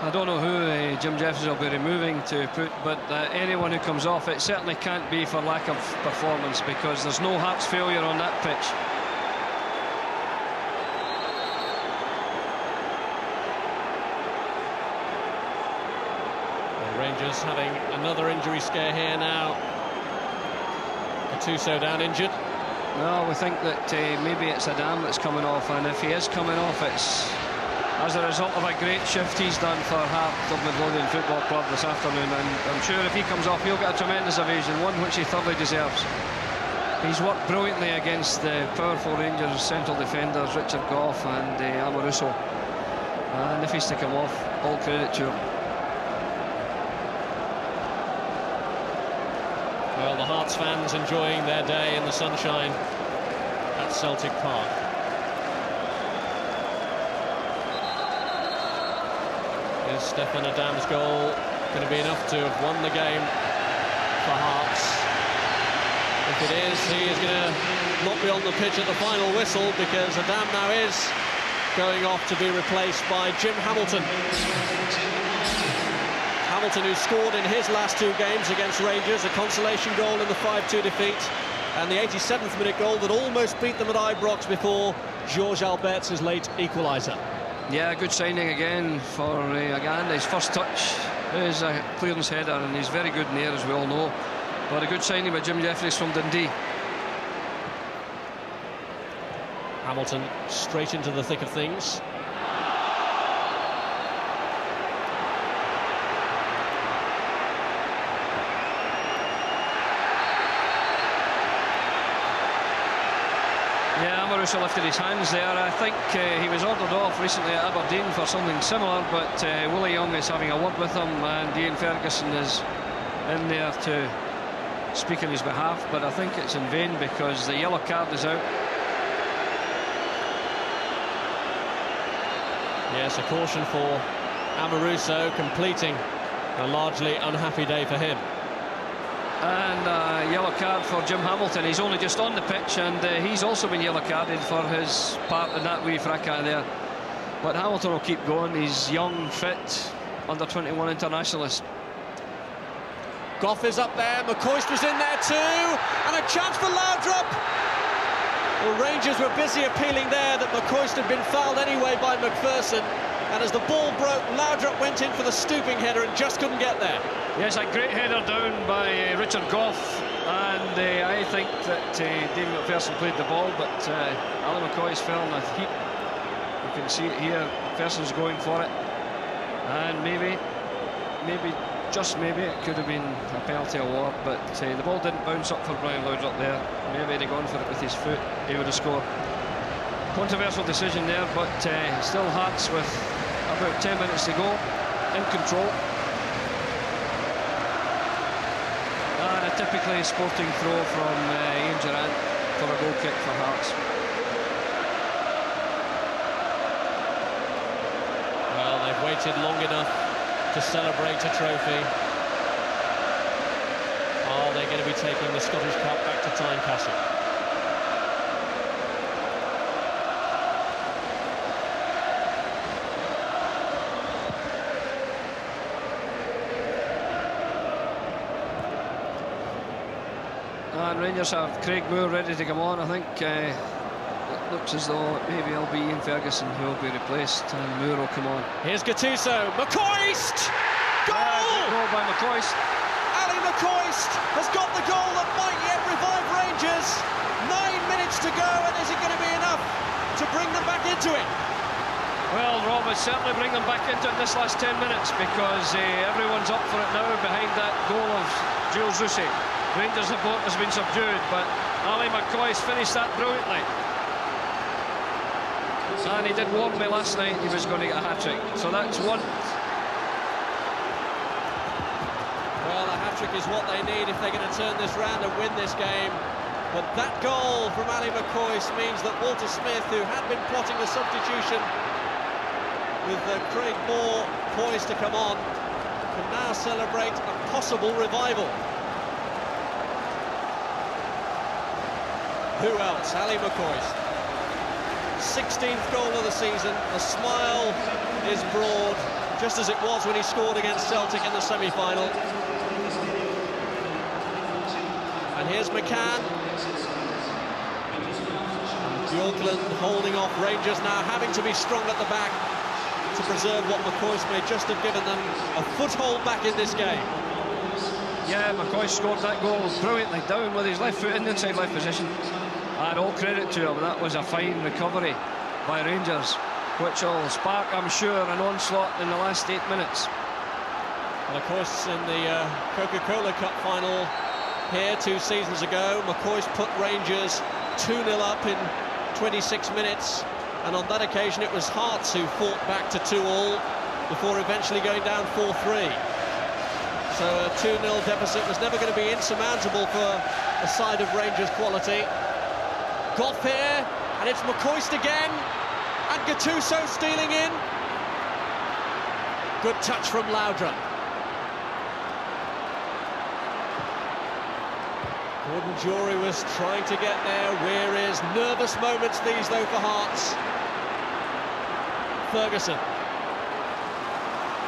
I don't know who Jim Jeffries will be removing to put, but anyone who comes off, it certainly can't be for lack of performance, because there's no Hearts failure on that pitch. The Rangers having another injury scare here now. Gattuso down injured. No, we think that maybe it's Adam that's coming off, and if he is coming off, it's as a result of a great shift he's done for Hearts of Midlothian Football Club this afternoon, and I'm sure if he comes off, he'll get a tremendous ovation, one which he thoroughly deserves. He's worked brilliantly against the powerful Rangers central defenders, Richard Goff and Amoruso, and if he's to come off, all credit to him. Well, the Hearts fans enjoying their day in the sunshine at Celtic Park. Is Stefan Adam's goal going to be enough to have won the game for Hearts? If it is, he is going to not be on the pitch at the final whistle, because Adam now is going off to be replaced by Jim Hamilton. Hamilton, who scored in his last 2 games against Rangers, a consolation goal in the 5-2 defeat, and the 87th minute goal that almost beat them at Ibrox before Georges Albert's late equaliser. Yeah, good signing again for Agand. His first touch is a clearance header, and he's very good in the air, as we all know. But a good signing by Jim Jeffries from Dundee. Hamilton straight into the thick of things. Yeah, Amoruso lifted his hands there. I think he was ordered off recently at Aberdeen for something similar, but Willie Young is having a word with him, and Ian Ferguson is in there to speak on his behalf, but I think it's in vain, because the yellow card is out. Yes, a caution for Amoruso, completing a largely unhappy day for him. And a yellow card for Jim Hamilton. He's only just on the pitch, and he's also been yellow carded for his part in that wee fracas there. But Hamilton will keep going. He's young, fit, under-21 internationalist. Goff is up there, McCoist was in there too, and a chance for Laudrup. Well, Rangers were busy appealing there that McCoist had been fouled anyway by McPherson, And as the ball broke, Laudrup went in for the stooping header and just couldn't get there. Yes, a great header down by Richard Gough, and I think that David McPherson played the ball, but Ali McCoy's fell in a heap. You can see it here, McPherson's going for it, and maybe, just maybe, it could have been a penalty award, but the ball didn't bounce up for Brian Laudrup there. Maybe he'd have gone for it with his foot, he would have scored. Controversial decision there, but still Hearts with about 10 minutes to go, in control. And a typically sporting throw from Ian Durrant for a goal kick for Hearts. Well, they've waited long enough to celebrate a trophy. Oh, they're going to be taking the Scottish Cup back to Tynecastle. And Rangers have Craig Moore ready to come on. I think it looks as though maybe it'll be Ian Ferguson who will be replaced and Moore will come on. Here's Gattuso, McCoist! Goal! Goal by McCoist. Ali McCoist has got the goal that might yet revive Rangers. 9 minutes to go, and is it going to be enough to bring them back into it? Well, Rob, it's certainly bring them back into it in this last 10 minutes, because everyone's up for it now behind that goal of Jules Rusey. Rangers' support has been subdued, but Ali McCoist finished that brilliantly. And he did warn me last night he was going to get a hat-trick, so that's one. Well, a hat-trick is what they need if they're going to turn this round and win this game. But that goal from Ali McCoist means that Walter Smith, who had been plotting the substitution with Craig Moore poised to come on, can now celebrate a possible revival. Who else? Ali McCoist. 16th goal of the season. The smile is broad, just as it was when he scored against Celtic in the semi-final. And here's McCann. Bjorklund holding off Rangers now, having to be strong at the back to preserve what McCoist may just have given them a foothold back in this game. Yeah, McCoist scored that goal brilliantly, down with his left foot in the inside left position. And all credit to him, that was a fine recovery by Rangers, which will spark, I'm sure, an onslaught in the last 8 minutes. And of course, in the Coca-Cola Cup final here 2 seasons ago, McCoist put Rangers 2-0 up in 26 minutes, and on that occasion it was Hearts who fought back to 2-2 before eventually going down 4-3. So a 2-0 deficit was never going to be insurmountable for a side of Rangers quality. Gough here, and it's McCoist again, and Gattuso stealing in. Good touch from Laudrup. Gordon Jury was trying to get there. Weir is nervous moments these though for Hearts. Ferguson.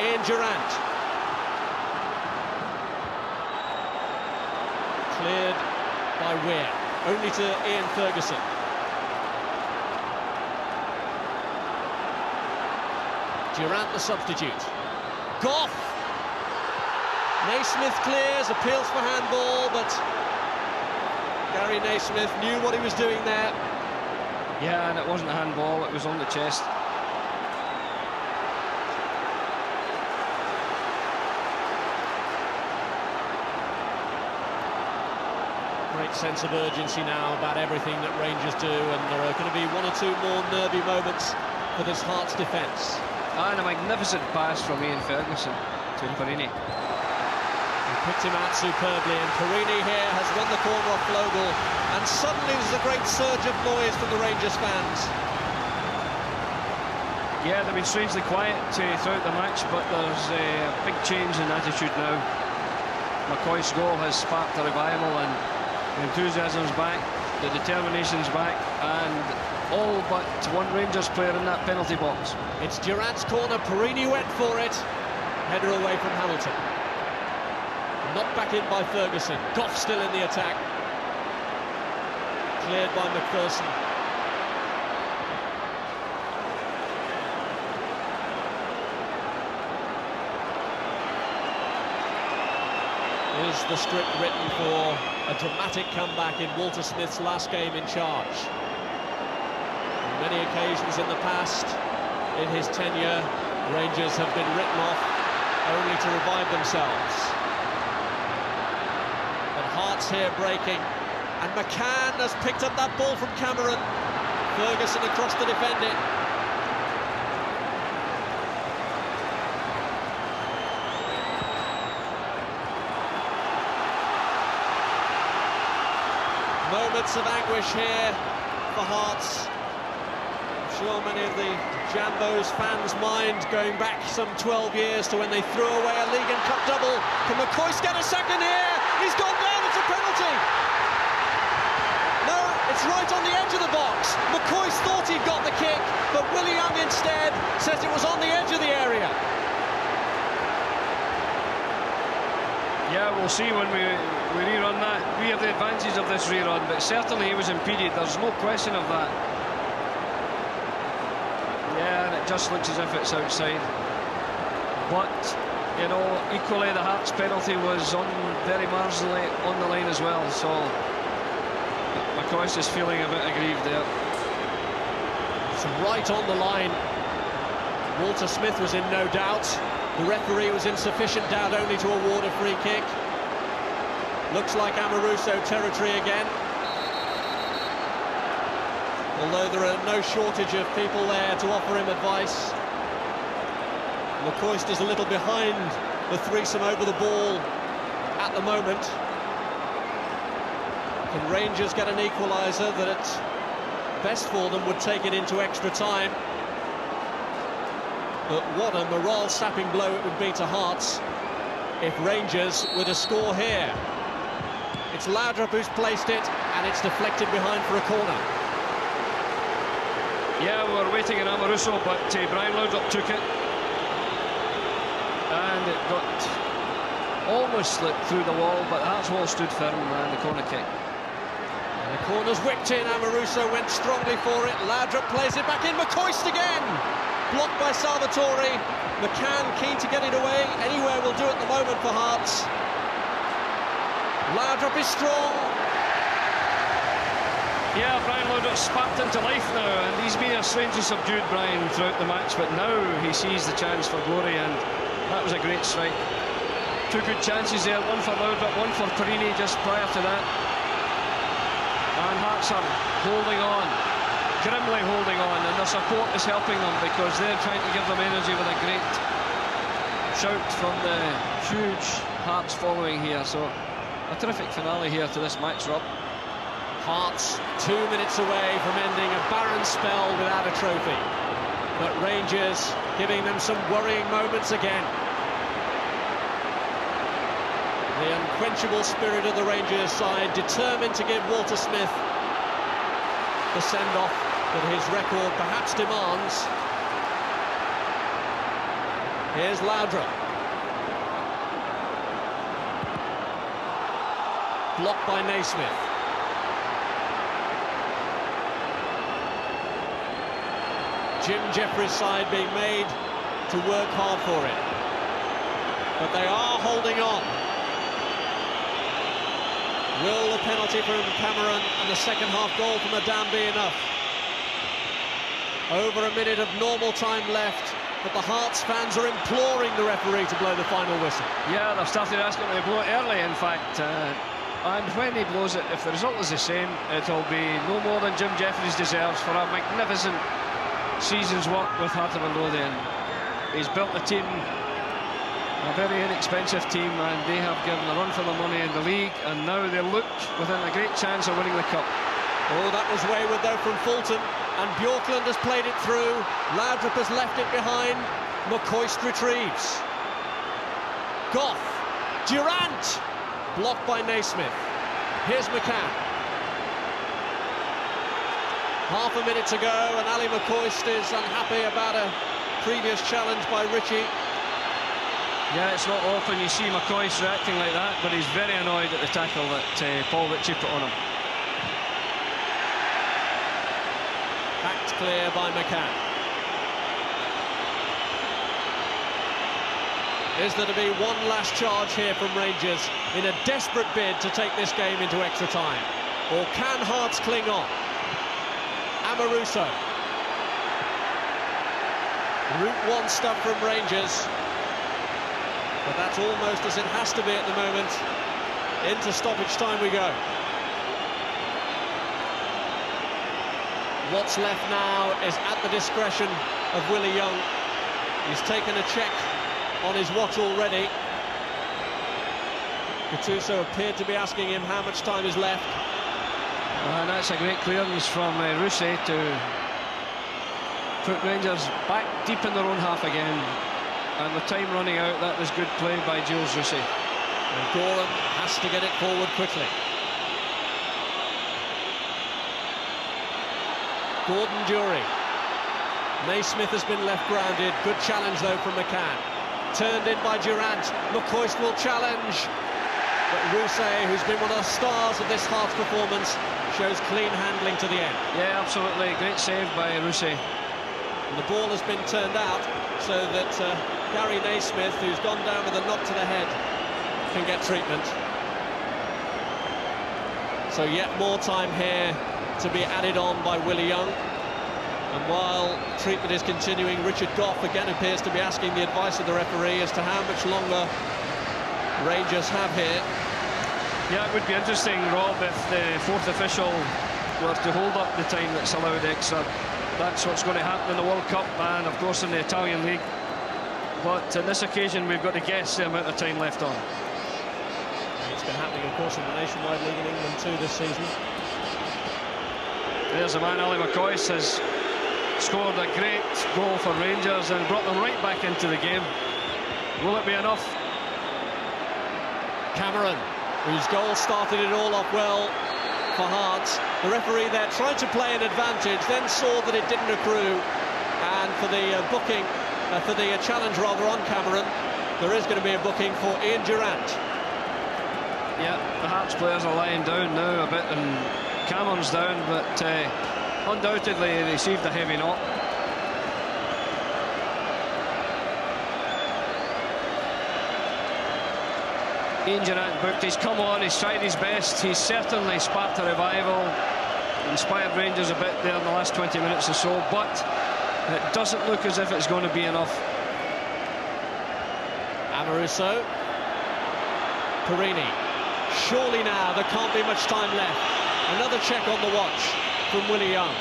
Ian Durrant. Cleared by Weir. Only to Ian Ferguson. Durrant the substitute. Gough! Naismith clears, appeals for handball, but Gary Naismith knew what he was doing there. Yeah, and it wasn't a handball, it was on the chest. Great sense of urgency now about everything that Rangers do, and there are going to be 1 or 2 more nervy moments for this Hearts defence. And a magnificent pass from Ian Ferguson to Perini. He picked him out superbly, and Perini here has run the corner off Vogel, and suddenly there's a great surge of noise from the Rangers fans. Yeah, they've been strangely quiet throughout the match, but there's a big change in attitude now. McCoist's goal has sparked a revival, and the enthusiasm's back, the determination's back, and all but one Rangers player in that penalty box. It's Durrant's corner, Perini went for it. Header away from Hamilton. Knocked back in by Ferguson. Gough still in the attack. Cleared by McPherson. Is the script written for a dramatic comeback in Walter Smith's last game in charge? On many occasions in the past, in his tenure, Rangers have been written off only to revive themselves. But Hearts here breaking, and McCann has picked up that ball from Cameron. Ferguson across to defend it. Moments of anguish here for Hearts. I'm sure many of the Jambos fans' mind going back some 12 years to when they threw away a League and Cup double. Can McCoist get a second here? He's gone down, it's a penalty! No, it's right on the edge of the box. McCoist thought he'd got the kick, but Willie Young instead says it was on the edge of the area. Yeah, we'll see when we rerun that. We have the advantage of this rerun, but certainly he was impeded, there's no question of that. Yeah, and it just looks as if it's outside. But, you know, equally the Hearts penalty was on very marginally on the line as well, so McCoist is feeling a bit aggrieved there. It's right on the line. Walter Smith was in no doubt. The referee was in sufficient doubt only to award a free kick. Looks like Amoruso territory again. Although there are no shortage of people there to offer him advice. McCoist is a little behind the threesome over the ball at the moment. Can Rangers get an equaliser that at best for them would take it into extra time? But what a morale-sapping blow it would be to Hearts if Rangers were to score here. It's Laudrup who's placed it, and it's deflected behind for a corner. Yeah, we were waiting in Amoruso, but Brian Laudrup took it. And it got almost slipped through the wall, but Hearts wall stood firm and the corner kick. And the corner's whipped in, Amoruso went strongly for it, Laudrup plays it back in, McCoist again! Blocked by Salvatore. McCann keen to get it away. Anywhere will do at the moment for Hearts. Laudrup is strong. Yeah, Brian Laudrup sparked into life now, and he's been a strangely subdued Brian throughout the match, but now he sees the chance for glory, and that was a great strike. Two good chances there, one for Laudrup, one for Perini just prior to that. And Hearts are holding on. Grimly holding on, and their support is helping them because they're trying to give them energy with a great shout from the huge Hearts following here. So a terrific finale here to this match, Rob. Hearts 2 minutes away from ending a barren spell without a trophy, but Rangers giving them some worrying moments again. The unquenchable spirit of the Rangers side, determined to give Walter Smith the send-off that his record perhaps demands. Here's Laudrup. Blocked by Naismith. Jim Jeffries' side being made to work hard for it. But they are holding on. Will the penalty from Cameron and the second half goal from Adam be enough? Over a minute of normal time left, but the Hearts fans are imploring the referee to blow the final whistle. Yeah, they've started asking him to blow it early, in fact. And when he blows it, if the result is the same, it'll be no more than Jim Jeffries deserves for a magnificent season's work with Heart of Midlothian. He's built the team, a very inexpensive team, and they have given a run for the money in the league, and now they look within a great chance of winning the cup. Oh, that was wayward though from Fulton, and Bjorklund has played it through. Laudrup has left it behind. McCoist retrieves. Goff, Durant, blocked by Naismith. Here's McCann. Half a minute to go, and Ali McCoist is unhappy about a previous challenge by Ritchie. Yeah, it's not often you see McCoist reacting like that, but he's very annoyed at the tackle that Paul Ritchie put on him. Hacked clear by McCann. is there to be one last charge here from Rangers in a desperate bid to take this game into extra time? Or can Hearts cling on? Amoruso. Route 1 stuff from Rangers. But that's almost as it has to be at the moment. Into stoppage time we go. What's left now is at the discretion of Willie Young. He's taken a check on his watch already. Gattuso appeared to be asking him how much time is left. And that's a great clearance from Rusey to put Rangers back deep in their own half again. And with time running out, that was good play by Jules Rusey. And Gorham has to get it forward quickly. Gordon Jury. Naismith has been left grounded. Good challenge though from McCann. Turned in by Durant. McCoist will challenge. But Rusey, who's been one of the stars of this Hearts performance, shows clean handling to the end. Yeah, absolutely. Great save by Rusey. And the ball has been turned out so that Gary Naismith, who's gone down with a knock to the head, can get treatment. So yet more time here to be added on by Willie Young. And while treatment is continuing, Richard Gough again appears to be asking the advice of the referee as to how much longer Rangers have here. Yeah, it would be interesting, Rob, if the fourth official were to hold up the time that's allowed extra. That's what's going to happen in the World Cup and, of course, in the Italian League. But on this occasion, we've got to guess the amount of time left on. It's been happening, of course, in the Nationwide League in England too this season. There's a man, Ali McCoist, has scored a great goal for Rangers and brought them right back into the game. Will it be enough? Cameron, whose goal started it all off well for Hearts. The referee there tried to play an advantage, then saw that it didn't accrue, and for the challenge rather on Cameron, there is going to be a booking for Ian Durant. Yeah, the Hearts players are lying down now a bit, and Cameron's down, but undoubtedly he received a heavy knock. Ian Durant booked. He's come on, he's tried his best. He's certainly sparked a revival, inspired Rangers a bit there in the last 20 minutes or so, but it doesn't look as if it's going to be enough. Amoruso. Perini. Surely now there can't be much time left. Another check on the watch from Willie Young.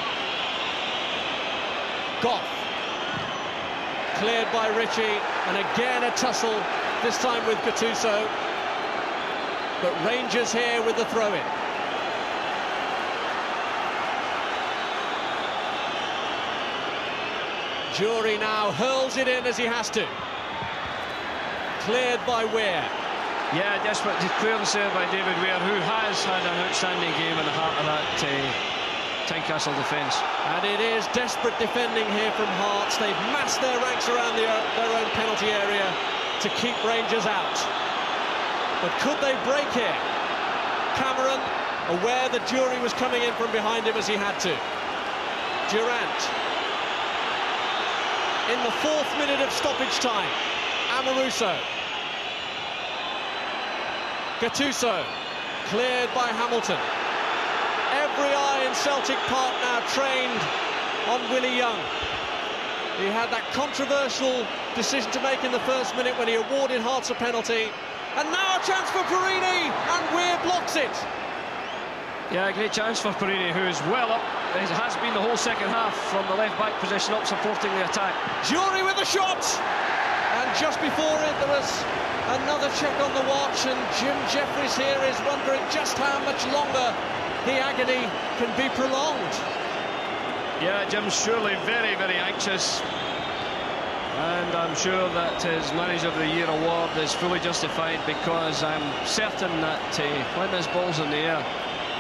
Gough. Cleared by Ritchie, and again a tussle, this time with Gattuso. But Rangers here with the throw-in. Jury now hurls it in as he has to. Cleared by Weir. Yeah, desperate clearance there by David Weir, who has had an outstanding game in the heart of that Tynecastle defence. And it is desperate defending here from Hearts. They've massed their ranks around their own penalty area to keep Rangers out. But could they break here? Cameron, aware that Jury was coming in from behind him as he had to. Durant. In the 4th minute of stoppage time, Amoruso. Gattuso, cleared by Hamilton. Every eye in Celtic Park now trained on Willie Young. He had that controversial decision to make in the 1st minute when he awarded Hearts a penalty. And now a chance for Perini, and Weir blocks it. Yeah, great chance for Perini, who is well up. It has been the whole second half from the left-back position up supporting the attack. Jury with the shot! And just before it, there was another check on the watch, and Jim Jeffries here is wondering just how much longer the agony can be prolonged. Yeah, Jim's surely very, very anxious. And I'm sure that his Manager of the Year award is fully justified, because I'm certain that when this ball's in the air,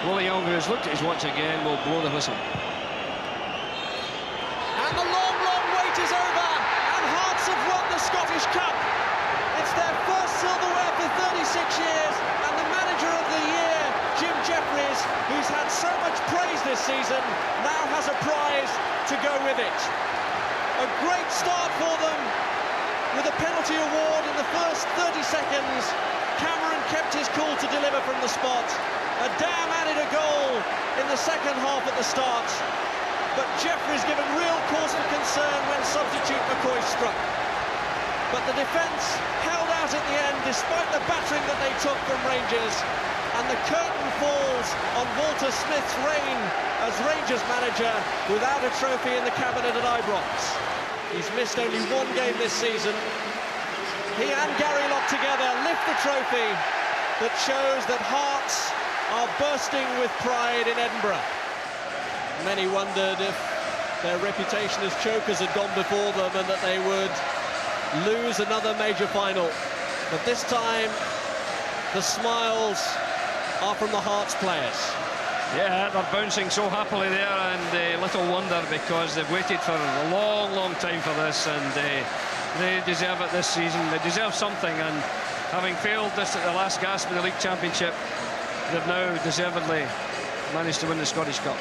Willie Young, who has looked at his watch again, will blow the whistle. And the long, long wait is over, and Hearts have won the Scottish Cup. It's their first silverware for 36 years, and the Manager of the Year, Jim Jeffries, who's had so much praise this season, now has a prize to go with it. A great start for them, with a the penalty award in the first 30 seconds. Cameron kept his cool to deliver from the spot. Adam added a goal in the second half at the start, but Jeffries given real cause for concern when substitute McCoy struck. But the defence held out at the end despite the battering that they took from Rangers, and the curtain falls on Walter Smith's reign as Rangers manager without a trophy in the cabinet at Ibrox. He's missed only one game this season. He and Gary Locke together lift the trophy that shows that Hearts are bursting with pride in Edinburgh. Many wondered if their reputation as chokers had gone before them and that they would lose another major final. But this time, the smiles are from the Hearts players. Yeah, they're bouncing so happily there, and little wonder, because they've waited for a long time for this, and they deserve it this season. They deserve something, and having failed this at the last gasp of the League Championship, they've now deservedly managed to win the Scottish Cup.